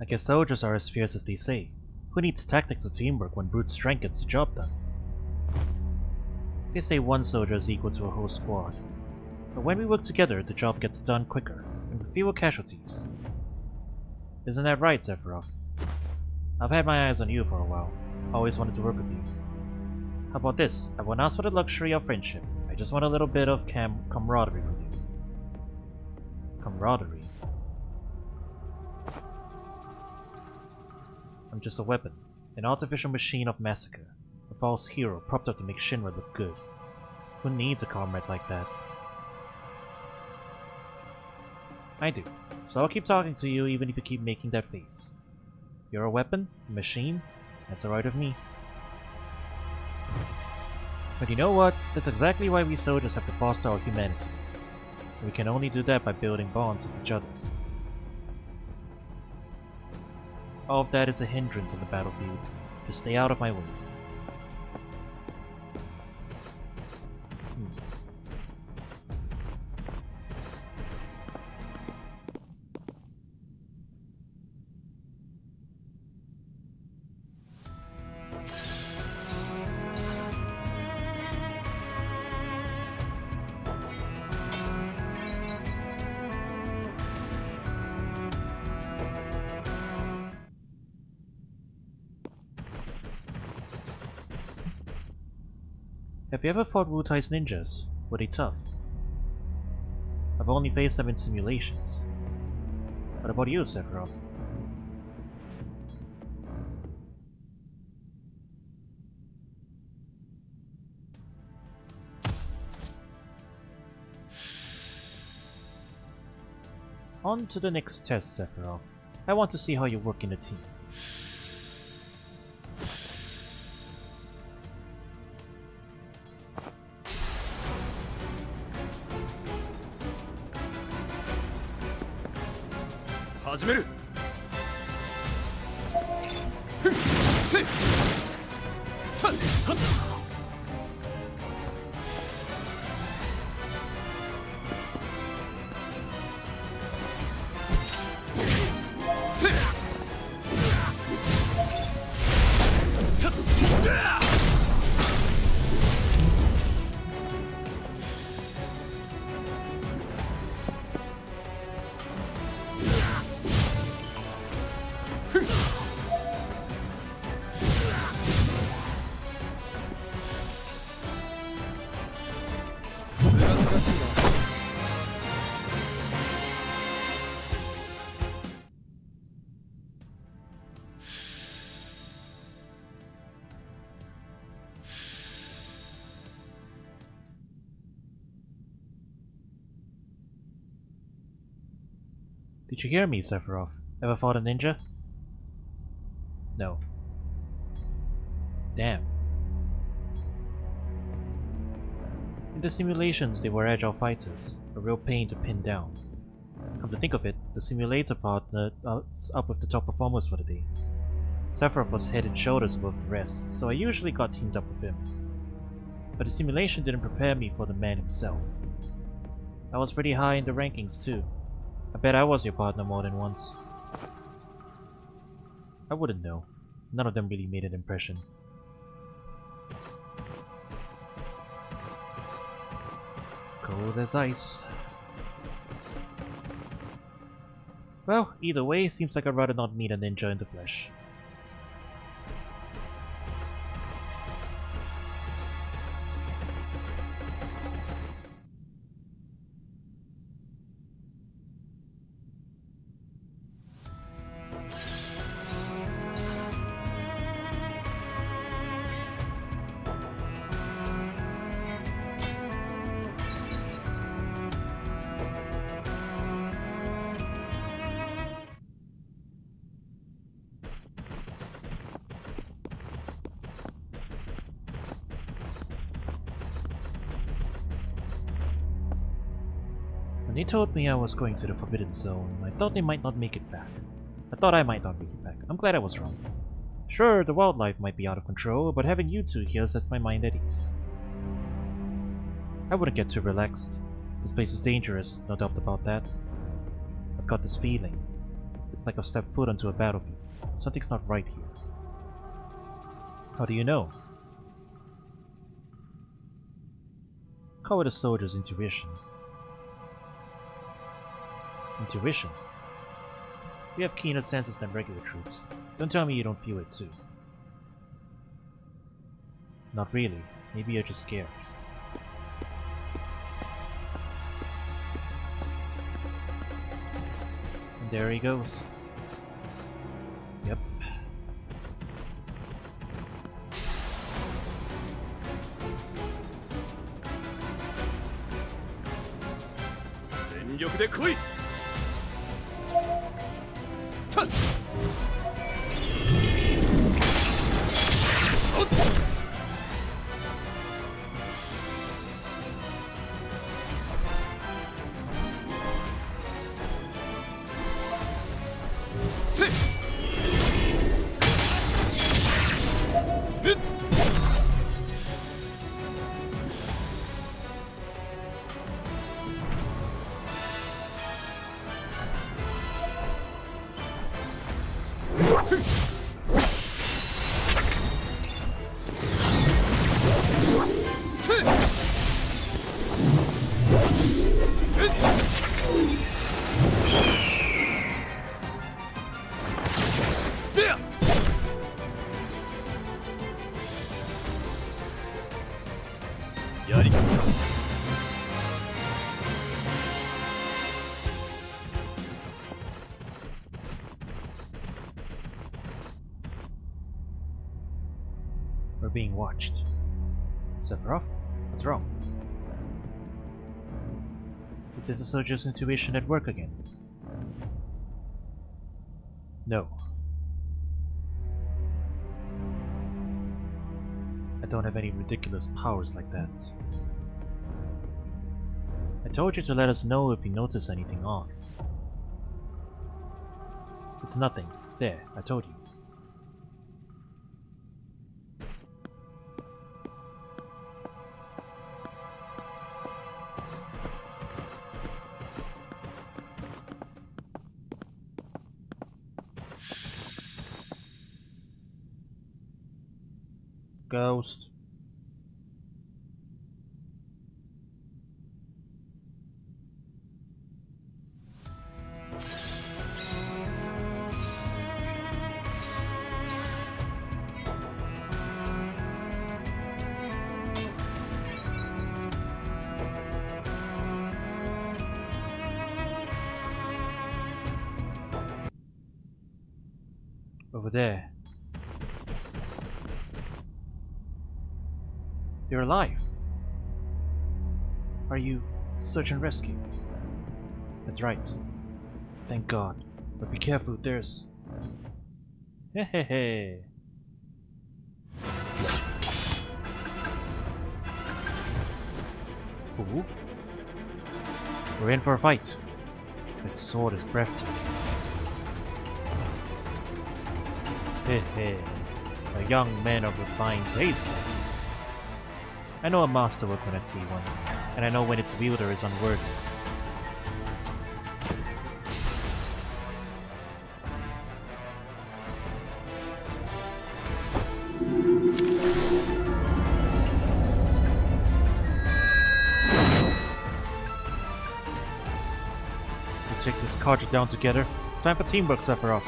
Speaker 1: I guess soldiers are as fierce as they say. Who needs tactics or teamwork when brute strength gets the job done? They say one soldier is equal to a whole squad. But when we work together, the job gets done quicker, and with fewer casualties. Isn't that right, Sephiroth? I've had my eyes on you for a while. Always wanted to work with you. How about this? I won't ask for the luxury of friendship. I just want a little bit of camaraderie from you. Camaraderie? I'm just a weapon. An artificial machine of massacre. A false hero propped up to make Shinra look good. Who needs a comrade like that? I do. So I'll keep talking to you even if you keep making that face. You're a weapon? A machine? That's alright with me. But you know what? That's exactly why we soldiers have to foster our humanity. We can only do that by building bonds with each other. All of that is a hindrance on the battlefield. Just stay out of my way. Have you ever fought Wutai's ninjas? Were they tough? I've only faced them in simulations. What about you, Sephiroth? On to the next test, Sephiroth. I want to see how you work in a team. Did you hear me, Sephiroth? Ever fought a ninja? No. Damn. In the simulations, they were agile fighters, a real pain to pin down. Come to think of it, the simulator partner is up with the top performers for the day. Sephiroth was head and shoulders above the rest, so I usually got teamed up with him. But the simulation didn't prepare me for the man himself. I was pretty high in the rankings too. I bet I was your partner more than once. I wouldn't know. None of them really made an impression. Cold as ice. Well, either way, seems like I'd rather not meet a ninja in the flesh. When they told me I was going to the Forbidden Zone, I thought they might not make it back. I thought I might not make it back. I'm glad I was wrong. Sure, the wildlife might be out of control, but having you two here sets my mind at ease. I wouldn't get too relaxed. This place is dangerous, no doubt about that. I've got this feeling. like I've stepped foot onto a battlefield. Something's not right here. How do you know? Call it a soldier's intuition. Intuition? We have keener senses than regular troops. Don't tell me you don't feel it too. Not really. Maybe you're just scared. And there he goes. Yep.
Speaker 2: 全力で来い。たっ。おっ。せっ。えっ。 やり
Speaker 1: We're being watched. Sephiroth? What's wrong? Is this a soldier's intuition at work again? No. I don't have any ridiculous powers like that. I told you to let us know if you notice anything off. It's nothing. There, I told you. Ghost. Over there. They're alive. Are you search and rescue? That's right. Thank God. But be careful, there's... Hehehe. Ooh. We're in for a fight. That sword is breathtaking. Hehe. A young man of refined taste, I see. I know a masterwork when I see one, and I know when its wielder is unworthy. We take this cartridge down together. Time for teamwork, Sephiroth.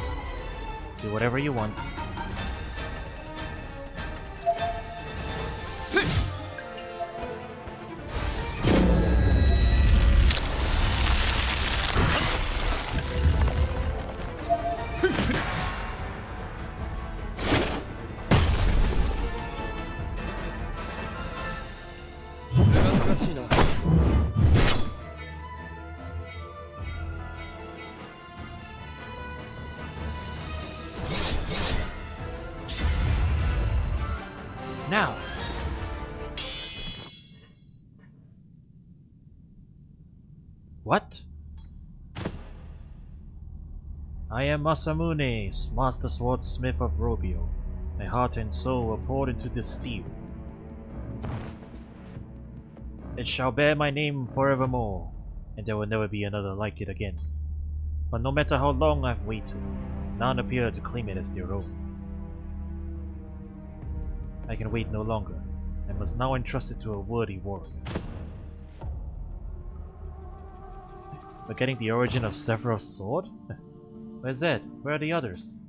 Speaker 1: Do whatever you want. Now! What? I am Masamune, Master Swordsmith of Robio. My heart and soul were poured into this steel. It shall bear my name forevermore, and there will never be another like it again. But no matter how long I've waited, none appear to claim it as their own. I can wait no longer. I must now entrust it to a worthy warrior. Forgetting the origin of Sephiroth's sword? Where's Ed? Where are the others?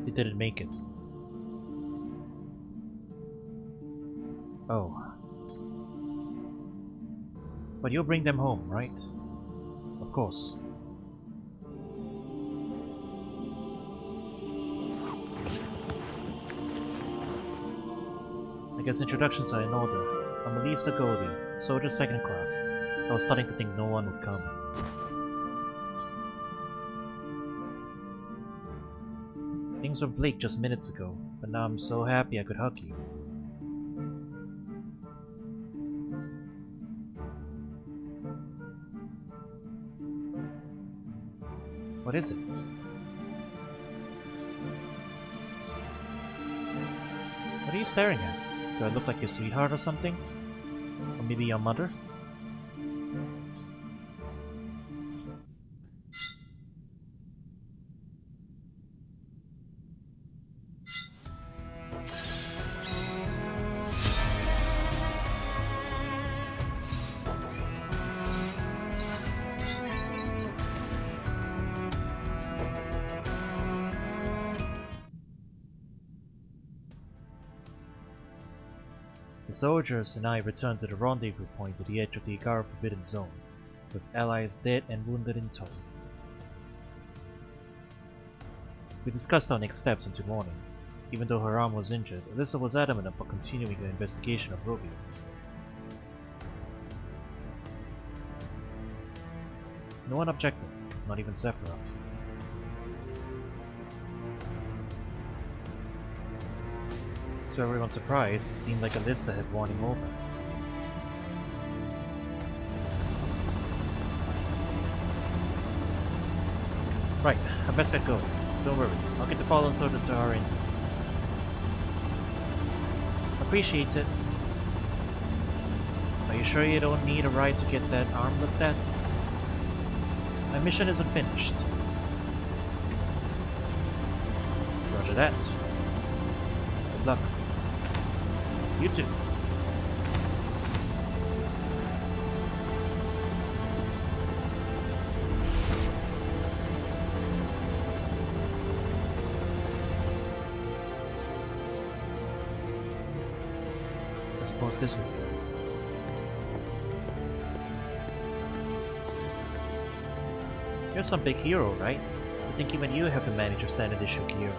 Speaker 1: They didn't make it. Oh. But you'll bring them home, right? Of course. I guess introductions are in order. I'm Elisa Goldie, soldier 2nd class. I was starting to think no one would come. Things were bleak just minutes ago, but now I'm so happy I could hug you. What is it? What are you staring at? Do I look like your sweetheart or something? Or maybe your mother? The soldiers and I returned to the rendezvous point at the edge of the Igara Forbidden Zone, with allies dead and wounded in tow. We discussed our next steps into morning. Even though her arm was injured, Alyssa was adamant about continuing the investigation of Rubio. No one objected, not even Sephiroth. To everyone's surprise, it seemed like Alyssa had won him over. Right, I best get going. Don't worry, I'll get the fallen soldiers to our end. Appreciate it. Are you sure you don't need a ride to get that arm looked at? My mission isn't finished. Roger that. Good luck. You too. I suppose this was good. You're some big hero, right? I think even you have to manage your standard issue gear.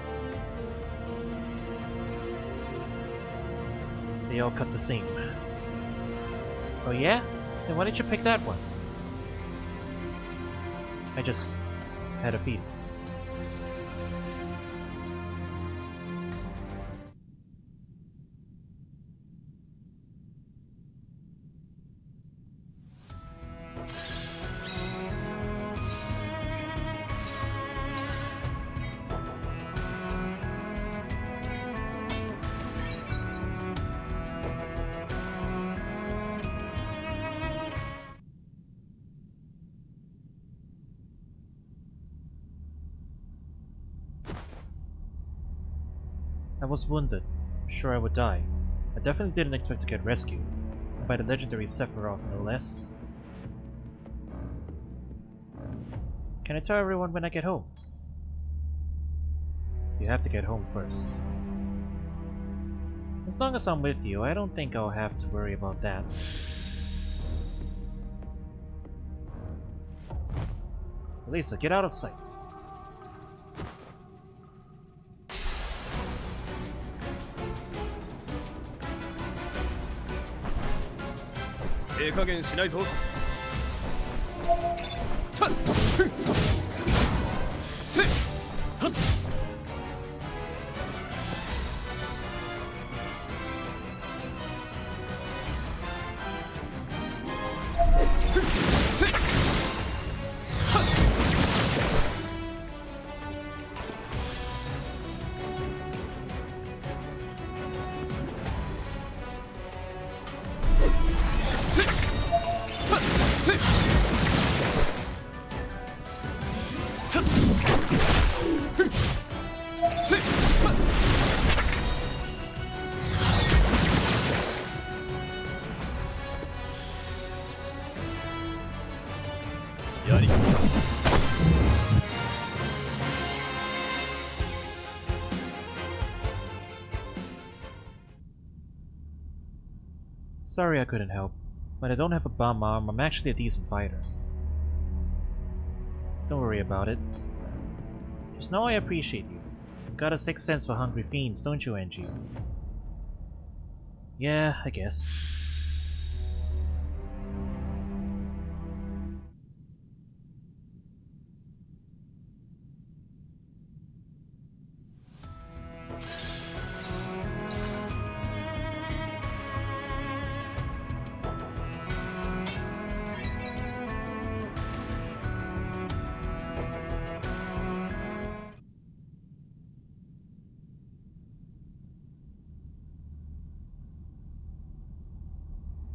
Speaker 1: They all cut the same. Oh yeah? Then why didn't you pick that one? I just had a feeling. I was wounded. Sure I would die. I definitely didn't expect to get rescued. By the legendary Sephiroth, no less. Can I tell everyone when I get home? You have to get home first. As long as I'm with you, I don't think I'll have to worry about that. Lisa, get out of sight.
Speaker 2: やり
Speaker 1: Sorry I couldn't help, but I don't have a bomb arm. I'm actually a decent fighter. Don't worry about it. Just know I appreciate you. You got a sixth sense for hungry fiends, don't you, Angie? Yeah, I guess.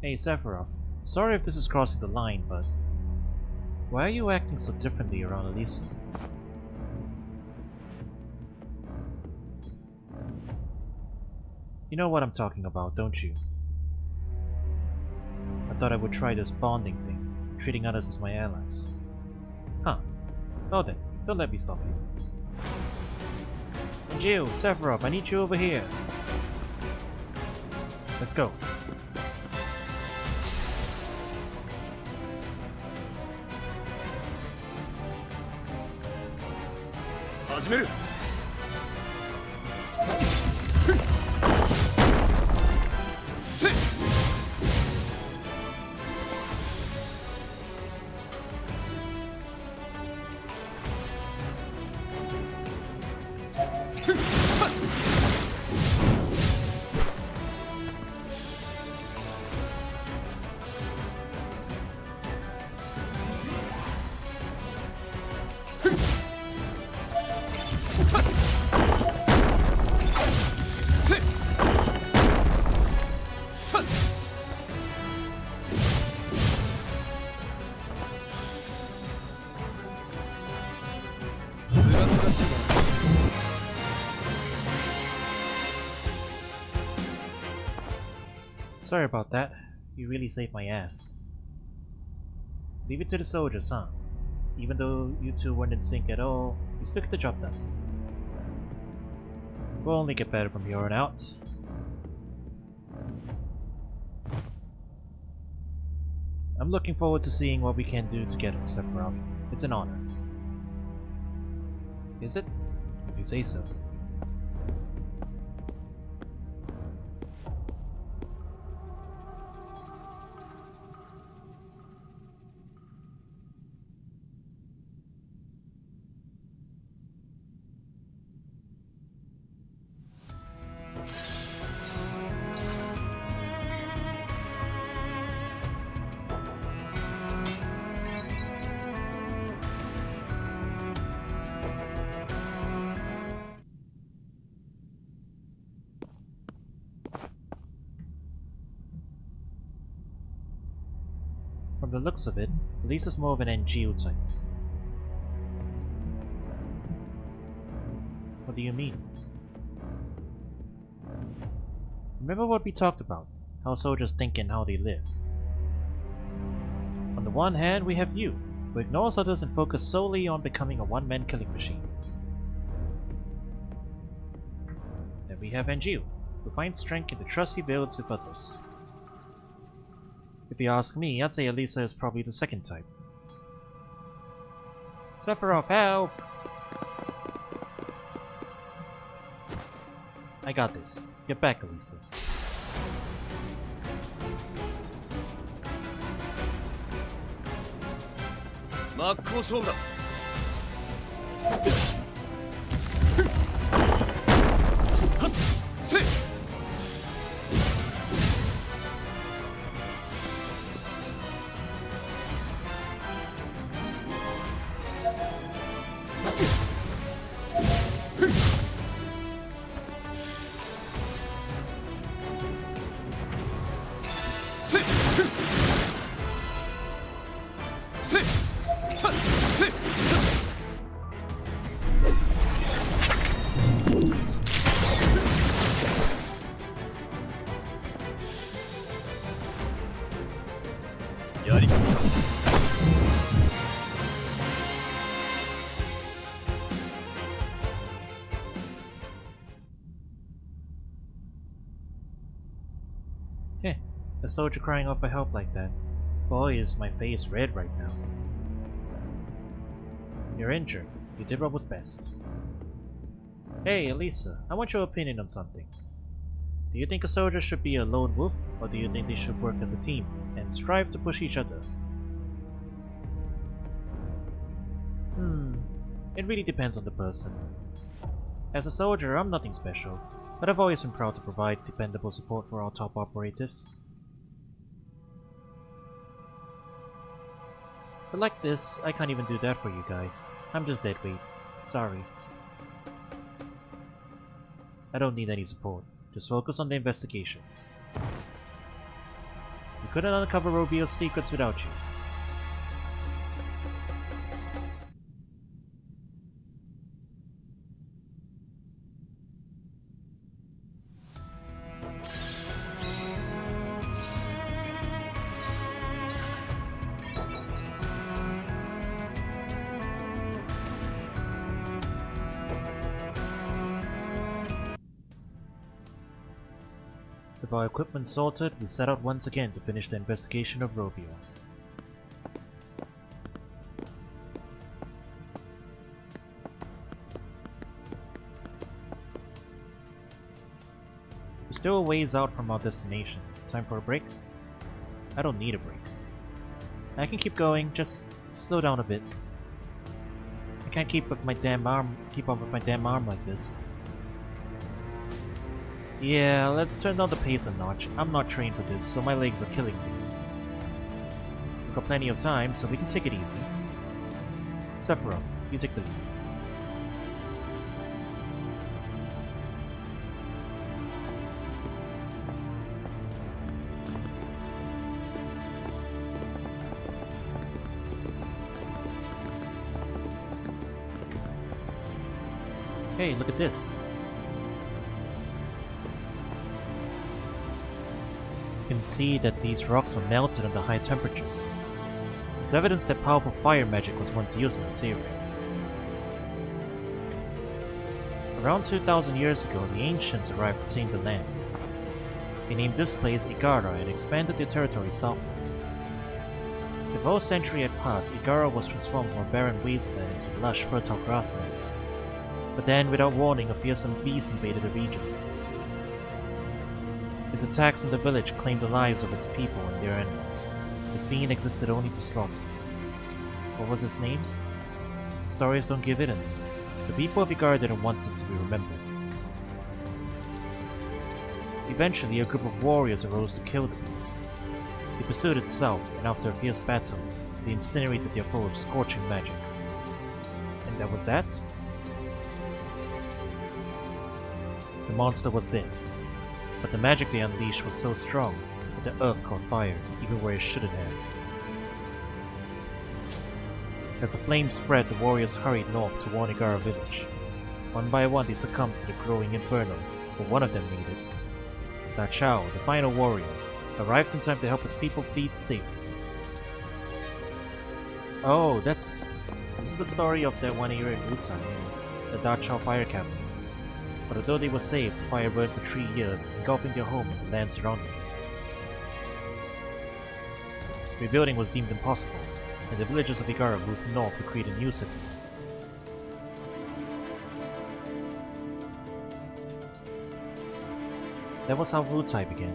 Speaker 1: Hey, Sephiroth. Sorry if this is crossing the line, but why are you acting so differently around Elisa? You know what I'm talking about, don't you? I thought I would try this bonding thing, treating others as my allies. Huh. Oh then, don't let me stop you. Jill, Sephiroth, I need you over here. Let's go.
Speaker 2: Hajimeru.
Speaker 1: Sorry about that. You really saved my ass. Leave it to the soldiers, huh? Even though you two weren't in sync at all, you still get the job done. We'll only get better from here on out. I'm looking forward to seeing what we can do together, Sephiroth. It's an honor. Is it? If you say so. From the looks of it, Lisa's more of an NGO type. What do you mean? Remember what we talked about, how soldiers think and how they live. On the one hand, we have you, who ignores others and focuses solely on becoming a one-man killing machine. Then we have Anju, who finds strength in the trust he builds with others. If you ask me, I'd say Elisa is probably the second type. Sephiroth, help! I got this. Get back, Elisa. soldier crying out for help like that. Boy, is my face red right now. You're injured. You did what was best. Hey, Elisa, I want your opinion on something. Do you think a soldier should be a lone wolf, or do you think they should work as a team and strive to push each other? It really depends on the person. As a soldier, I'm nothing special, but I've always been proud to provide dependable support for our top operatives. But like this, I can't even do that for you guys. I'm just dead weight. Sorry. I don't need any support. Just focus on the investigation. We couldn't uncover Robio's secrets without you. With our equipment sorted, we set out once again to finish the investigation of Robio. We're still a ways out from our destination. Time for a break? I don't need a break. I can keep going, just slow down a bit. I can't keep up with my damn arm like this. Yeah, let's turn down the pace a notch. I'm not trained for this, so my legs are killing me. We've got plenty of time, so we can take it easy. Sephiroth, you take the lead. Hey, look at this. You can see that these rocks were melted under high temperatures. It's evidence that powerful fire magic was once used in this area. Around 2,000 years ago, the ancients arrived to tame the land. They named this place Igara and expanded their territory southward. Before a century had passed, Igara was transformed from a barren wasteland to lush, fertile grasslands. But then, without warning, a fearsome beast invaded the region. Its attacks on the village claimed the lives of its people and their animals. The fiend existed only to slaughter. What was its name? Stories don't give it a name. The people of Igara didn't want it to be remembered. Eventually, a group of warriors arose to kill the beast. They pursued it south, and after a fierce battle, they incinerated their foe with scorching magic. And that was that? The monster was dead, but the magic they unleashed was so strong that the earth caught fire, even where it shouldn't have. As the flames spread, the warriors hurried north to warn Igara village. One by one, they succumbed to the growing inferno, but one of them made it. Da Chao, the final warrior, arrived in time to help his people flee to safety. Oh, this is the story of that one area in Wutai, the Da Chao fire captains. But although they were saved, the fire burned for 3 years, engulfing their home and the land surrounding it. Rebuilding was deemed impossible, and the villagers of Igara moved north to create a new city. That was how Wutai began.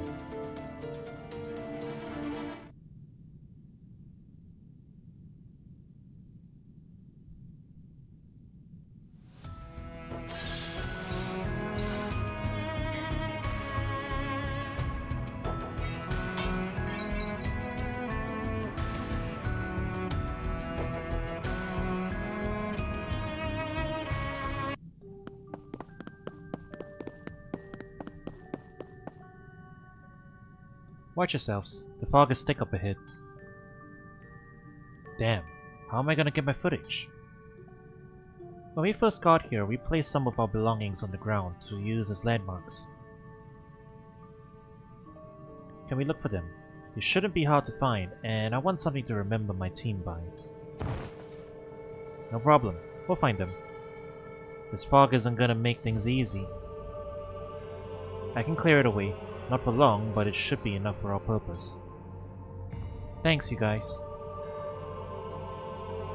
Speaker 1: Watch yourselves, the fog is thick up ahead. Damn, how am I gonna get my footage? When we first got here, we placed some of our belongings on the ground to use as landmarks. Can we look for them? They shouldn't be hard to find, and I want something to remember my team by. No problem, we'll find them. This fog isn't gonna make things easy. I can clear it away. Not for long, but it should be enough for our purpose. Thanks, you guys.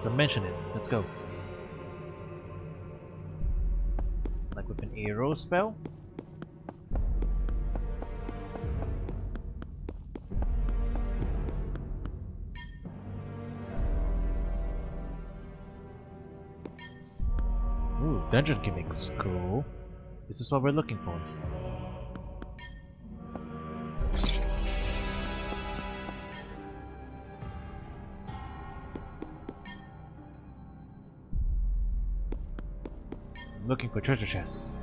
Speaker 1: Don't mention it. Let's go. Like with an arrow spell? Ooh, dungeon gimmicks. Cool. This is what we're looking for. I'm looking for treasure chests.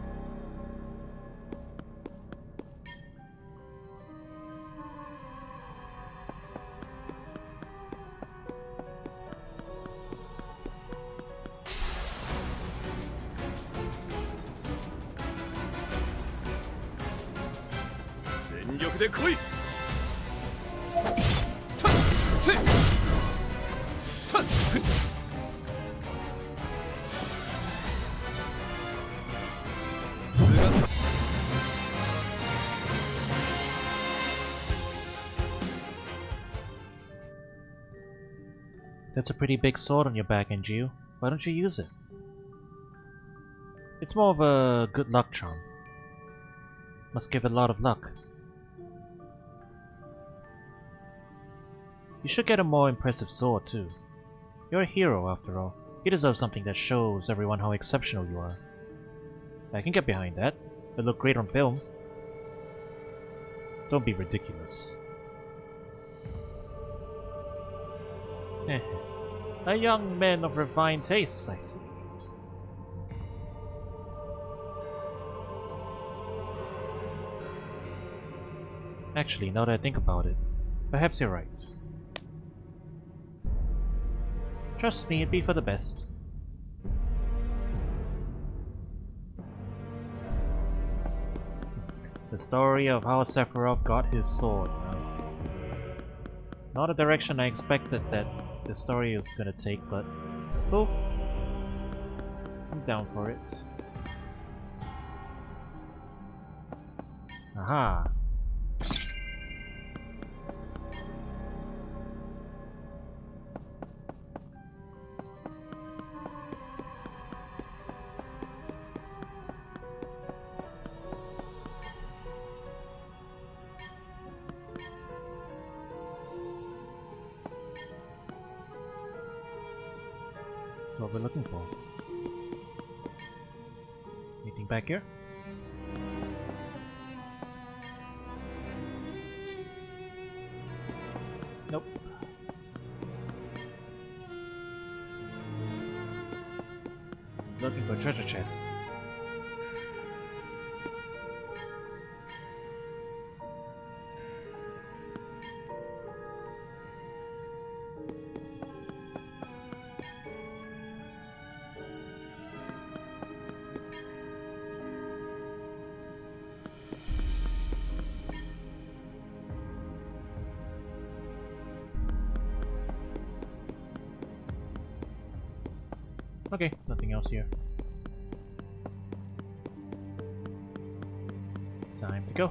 Speaker 1: That's a pretty big sword on your back, Anju. Why don't you use it? It's more of a good luck charm. Must give a lot of luck. You should get a more impressive sword, too. You're a hero, after all. You deserve something that shows everyone how exceptional you are. I can get behind that. It looked great on film. Don't be ridiculous. A young man of refined tastes, I see. Actually, now that I think about it, perhaps you're right. Trust me, it'd be for the best. The story of how Sephiroth got his sword. Not a direction I expected that the story was gonna take, but cool. I'm down for it. Aha! That's what we're looking for. Anything back here? Nope. Looking for treasure chests. Okay, nothing else here. Time to go.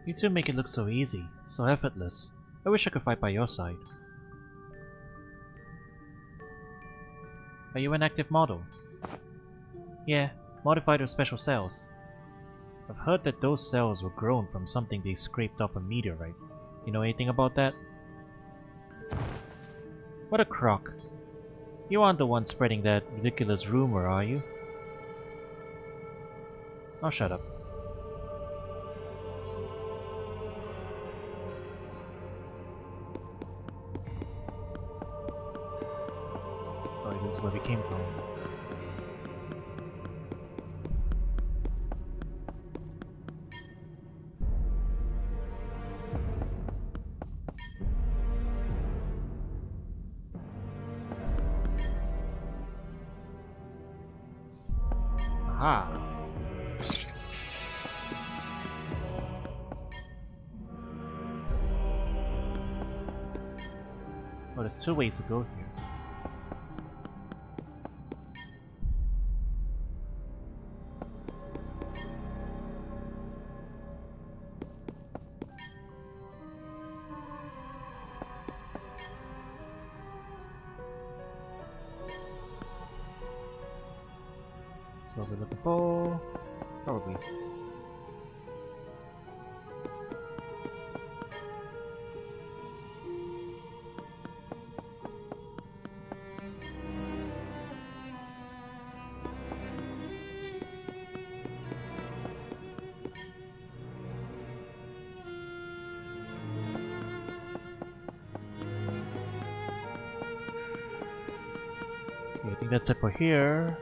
Speaker 1: You two make it look so easy, so effortless. I wish I could fight by your side. Are you an active model? Yeah, modified or special cells. I've heard that those cells were grown from something they scraped off a meteorite. You know anything about that? What a crock. You aren't the one spreading that ridiculous rumor, are you? Oh, shut up. Oh, this is where we came from. Aha! Oh, there's two ways to go here. So what we're looking for? Probably. Okay, I think that's it for here.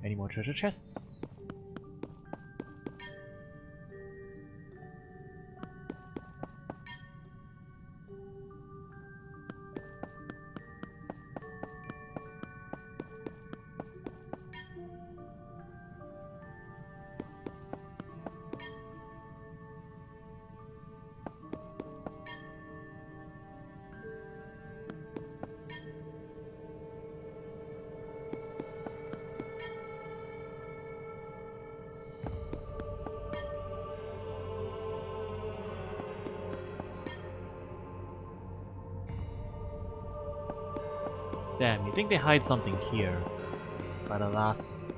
Speaker 1: Any more treasure chests? Damn, you think they hide something here? But alas.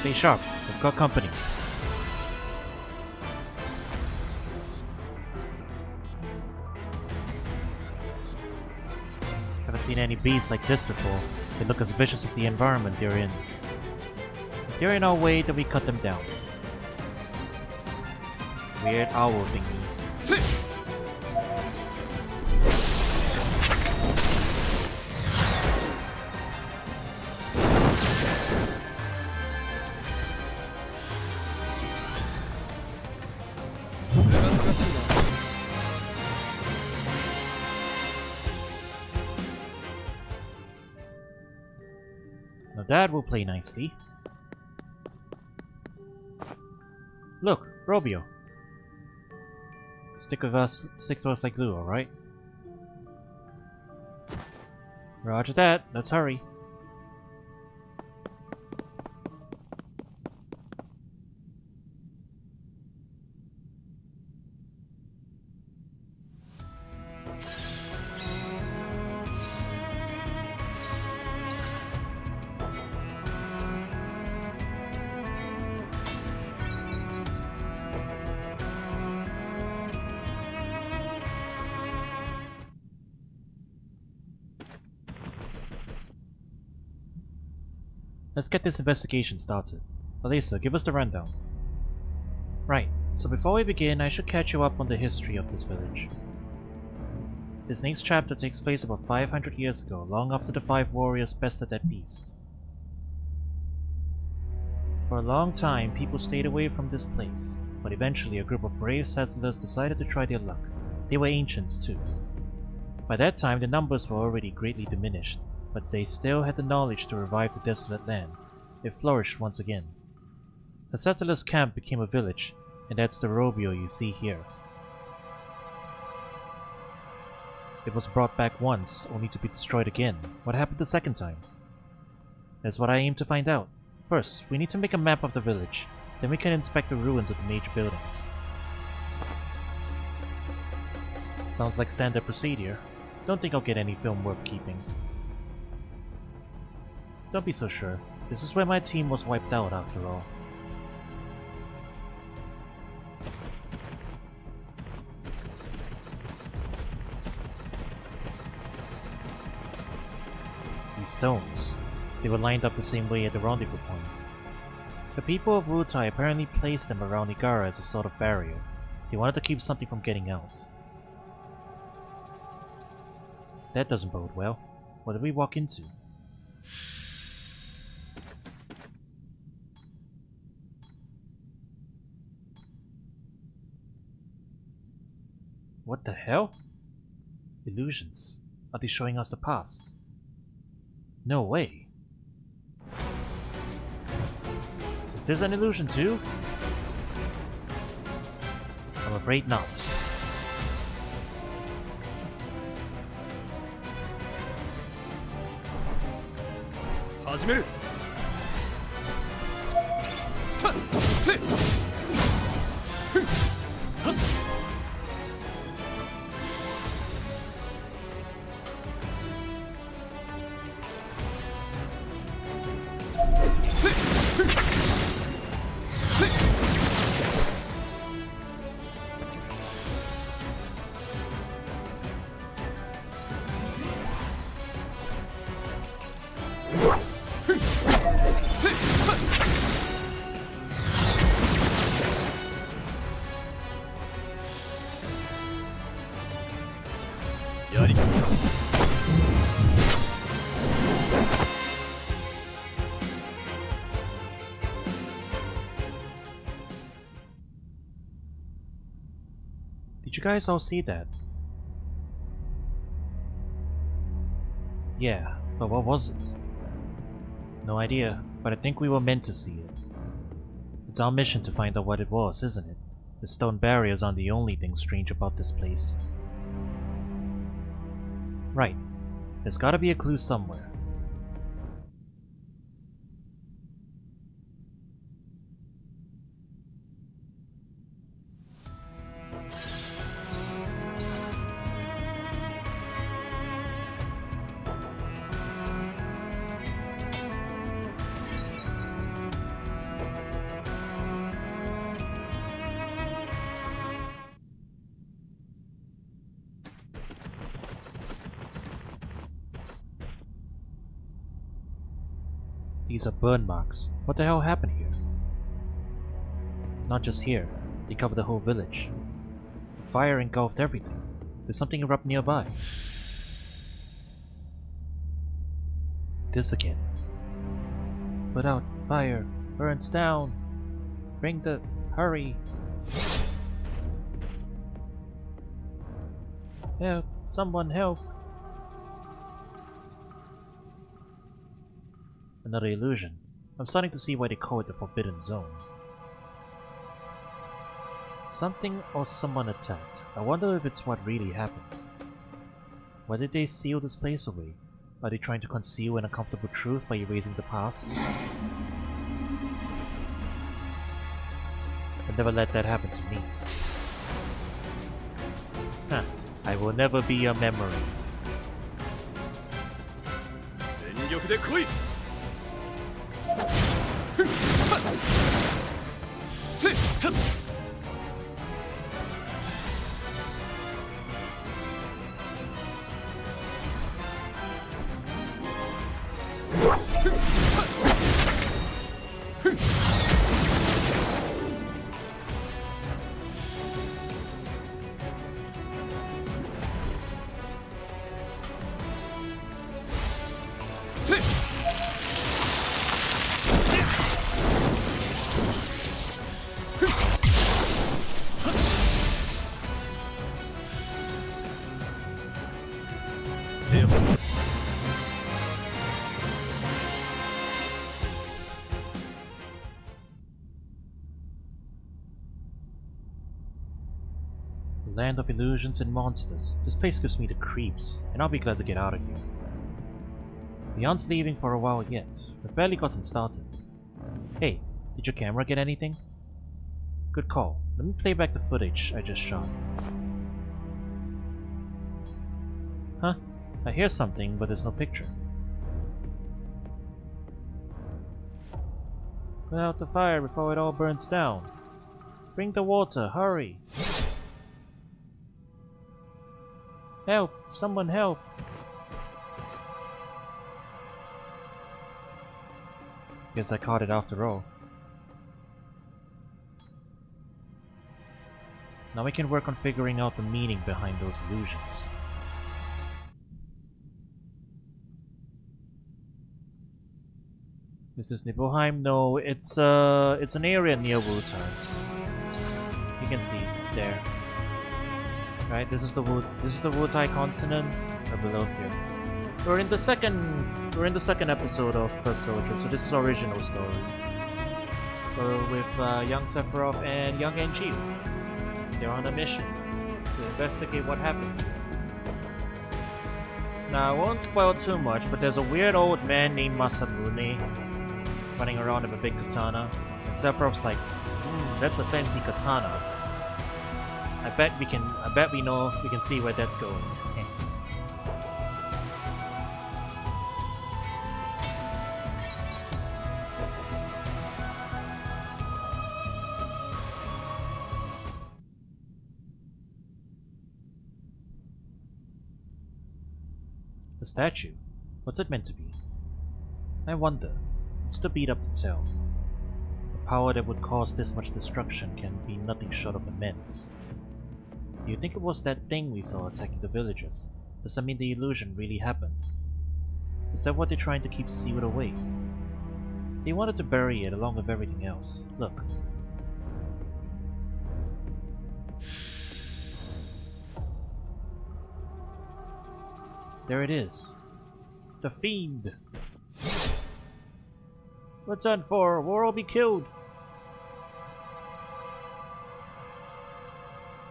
Speaker 1: Stay sharp, we've got company. Haven't seen any beasts like this before. They look as vicious as the environment they're in. If they're in our way, then we cut them down. Weird owl thingy. Now that will play nicely. Look, Robio. Stick to us like glue, alright? Roger that. Let's hurry. Let's get this investigation started. Alyssa, give us the rundown. Right, so before we begin, I should catch you up on the history of this village. This next chapter takes place about 500 years ago, long after the 5 warriors bested that beast. For a long time, people stayed away from this place, but eventually a group of brave settlers decided to try their luck. They were ancients too. By that time, the numbers were already greatly diminished, but they still had the knowledge to revive the desolate land. It flourished once again. The settlers' camp became a village, and that's the Robio you see here. It was brought back once, only to be destroyed again. What happened the second time? That's what I aim to find out. First, we need to make a map of the village. Then we can inspect the ruins of the major buildings. Sounds like standard procedure. Don't think I'll get any film worth keeping. Don't be so sure. This is where my team was wiped out after all. These stones. They were lined up the same way at the rendezvous point. The people of Wutai apparently placed them around Igara as a sort of barrier. They wanted to keep something from getting out. That doesn't bode well. What did we walk into? What the hell? Illusions. Are they showing us the past? No way. Is this an illusion too? I'm afraid not.
Speaker 2: Hajimeru!
Speaker 1: Did you guys all see that? Yeah, but what was it? No idea, but I think we were meant to see it. It's our mission to find out what it was, isn't it? The stone barriers aren't the only thing strange about this place. Right. There's gotta be a clue somewhere. These are burn marks. What the hell happened here? Not just here. They cover the whole village. The fire engulfed everything. Did something erupt nearby? This again. Put out fire. Burns down. Bring the... Hurry. Help. Someone help. Another illusion. I'm starting to see why they call it the Forbidden Zone. Something or someone attacked. I wonder if it's what really happened. Why did they seal this place away? Are they trying to conceal an uncomfortable truth by erasing the past? I'd never let that happen to me. Huh. I will never be a memory.
Speaker 2: 全力で来い
Speaker 3: せっさっ
Speaker 2: せよ
Speaker 1: The land of illusions and monsters. This place gives me the creeps, and I'll be glad to get out of here. We aren't leaving for a while yet. We've barely gotten started. Hey, did your camera get anything? Good call. Let me play back the footage I just shot. Huh? I hear something, but there's no picture. Put out the fire before it all burns down. Bring the water, hurry! Help! Someone help! Guess I caught it after all. Now we can work on figuring out the meaning behind those illusions. Is this Nibelheim? No, it's an area near Wutai. You can see there. Right, this is the Wutai continent, or below here. We're in the second episode of First Soldier, so this is original story. With young Sephiroth and young Enji. They're on a mission to investigate what happened. Now, I won't spoil too much, but there's a weird old man named Masamune running around with a big katana, and Sephiroth's like, that's a fancy katana. I bet we can see where that's going. The statue? What's it meant to be? I wonder. It's too beat up to tell. The power that would cause this much destruction can be nothing short of immense. Do you think it was that thing we saw attacking the villagers? Does that mean the illusion really happened? Is that what they're trying to keep sealed away? They wanted to bury it along with everything else. Look. There it is. The fiend! What's done for? We'll all be killed!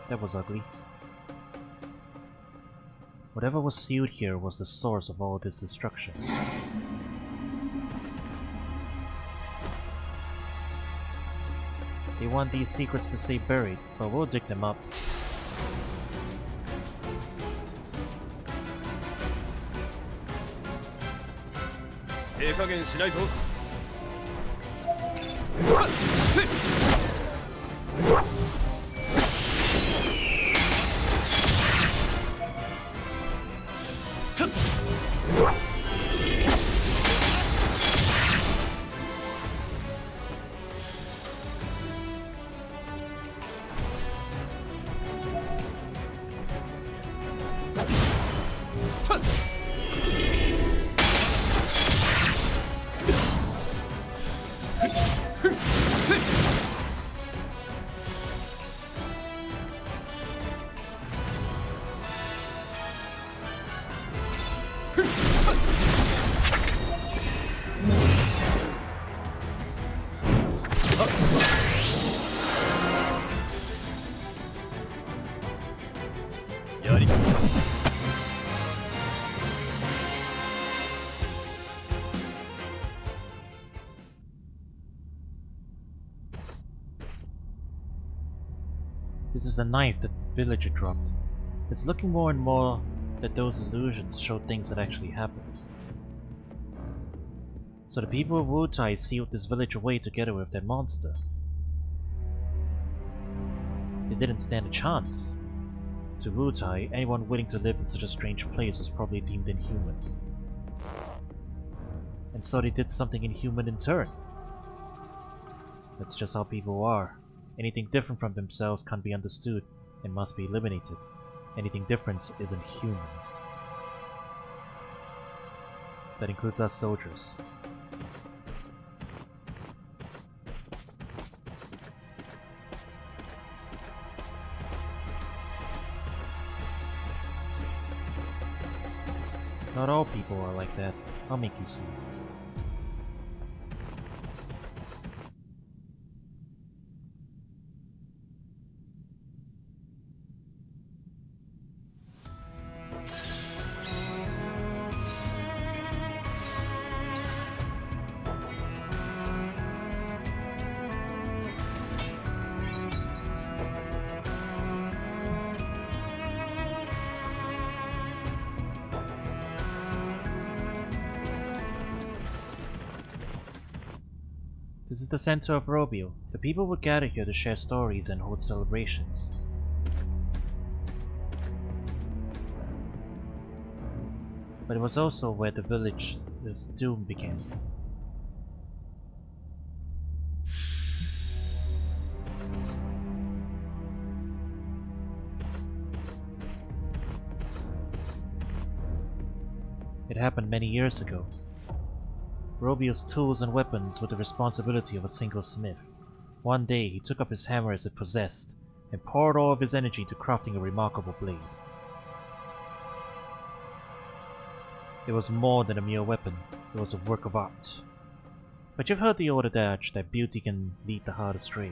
Speaker 1: That was ugly. Whatever was sealed here was the source of all this destruction. They want these secrets to stay buried, but we'll dig them up. This is the knife the villager dropped. It's looking more and more that those illusions show things that actually happened. So the people of Wutai sealed this village away together with that monster. They didn't stand a chance. To Wutai, anyone willing to live in such a strange place was probably deemed inhuman. And so they did something inhuman in turn. That's just how people are. Anything different from themselves can't be understood and must be eliminated. Anything different isn't human. That includes us soldiers. Not all people are like that. I'll make you see. This is the center of Robio. The people would gather here to share stories and hold celebrations. But it was also where the village's doom began. It happened many years ago. Robio's tools and weapons were the responsibility of a single smith. One day he took up his hammer as if possessed, and poured all of his energy into crafting a remarkable blade. It was more than a mere weapon, it was a work of art. But you've heard the old adage that beauty can lead the heart astray.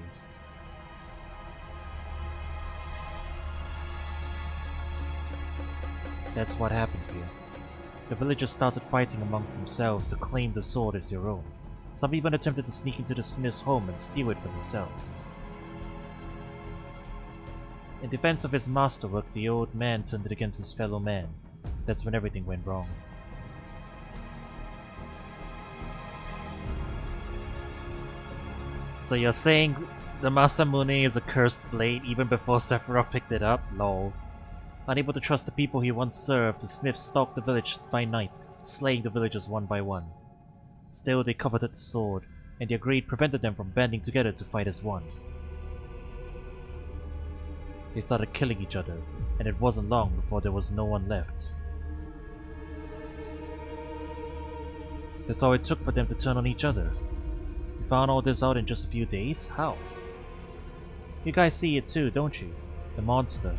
Speaker 1: That's what happened here. The villagers started fighting amongst themselves to claim the sword as their own. Some even attempted to sneak into the smith's home and steal it for themselves. In defense of his masterwork, the old man turned it against his fellow man. That's when everything went wrong. So you're saying the Masamune is a cursed blade even before Sephiroth picked it up? Lol. Unable to trust the people he once served, the smith stalked the village by night, slaying the villagers one by one. Still, they coveted the sword, and their greed prevented them from banding together to fight as one. They started killing each other, and it wasn't long before there was no one left. That's all it took for them to turn on each other. You found all this out in just a few days? How? You guys see it too, don't you? The monster.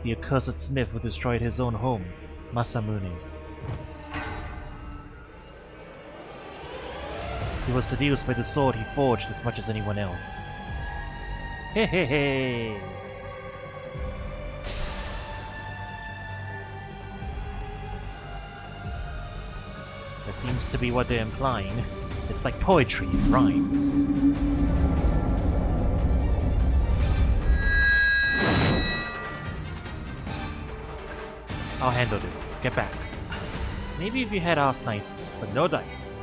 Speaker 1: The accursed smith who destroyed his own home, Masamune. He was seduced by the sword he forged as much as anyone else. Hey hey hey! That seems to be what they're implying. It's like poetry in rhymes. I'll handle this. Get back. Maybe if you had asked nicely, but no dice.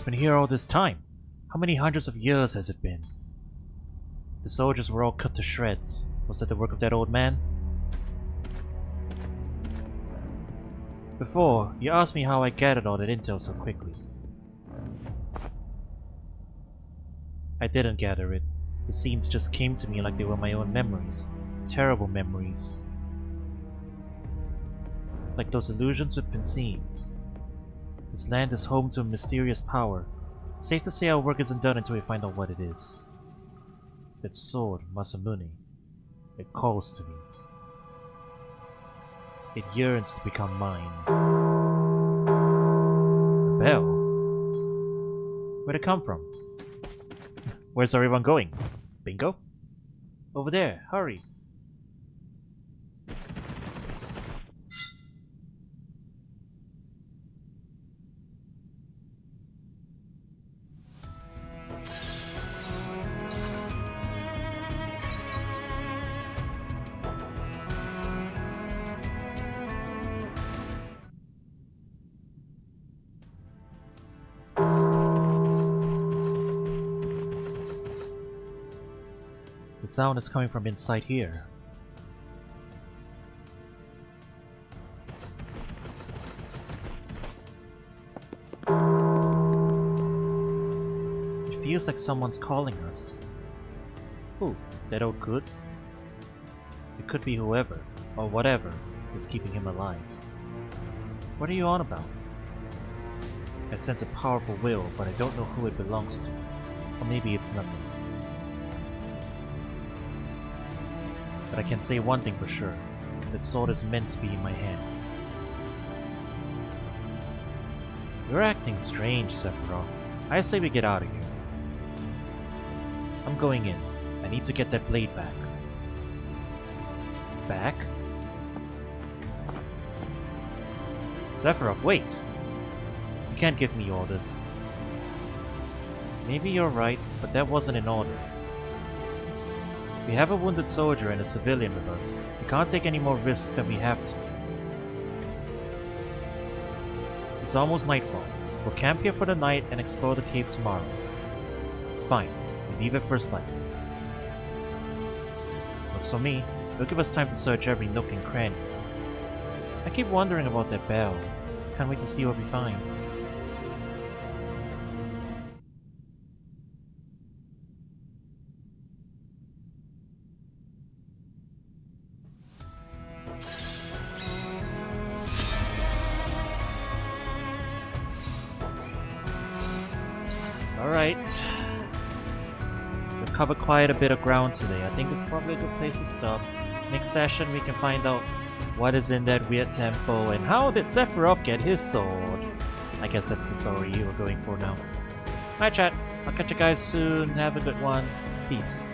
Speaker 1: it's been here all this time. How many hundreds of years has it been? The soldiers were all cut to shreds. Was that the work of that old man? Before, you asked me how I gathered all that intel so quickly. I didn't gather it. The scenes just came to me like they were my own memories. Terrible memories. Like those illusions we've been seeing. This land is home to a mysterious power. Safe to say our work isn't done until we find out what it is. That sword, Masamune, it calls to me. It yearns to become mine. The bell? Where'd it come from? Where's everyone going? Bingo? Over there, hurry! The sound is coming from inside here. It feels like someone's calling us. Who? That old good? It could be whoever, or whatever, is keeping him alive. What are you on about? I sense a powerful will, but I don't know who it belongs to. Or maybe it's nothing. But I can say one thing for sure. That sword is meant to be in my hands. You're acting strange, Sephiroth. I say we get out of here. I'm going in. I need to get that blade back. Back? Sephiroth, wait! You can't give me all this. Maybe you're right, but that wasn't in order. We have a wounded soldier and a civilian with us. We can't take any more risks than we have to. It's almost nightfall. We'll camp here for the night and explore the cave tomorrow. Fine. We leave at first light. Looks on me, it'll give us time to search every nook and cranny. I keep wondering about that bell. Can't wait to see what we find. Alright. We've covered quite a bit of ground today. I think it's probably a good place to stop. Next session we can find out what is in that weird temple and how did Sephiroth get his sword. I guess that's the story you were going for now. Alright chat, I'll catch you guys soon. Have a good one. Peace.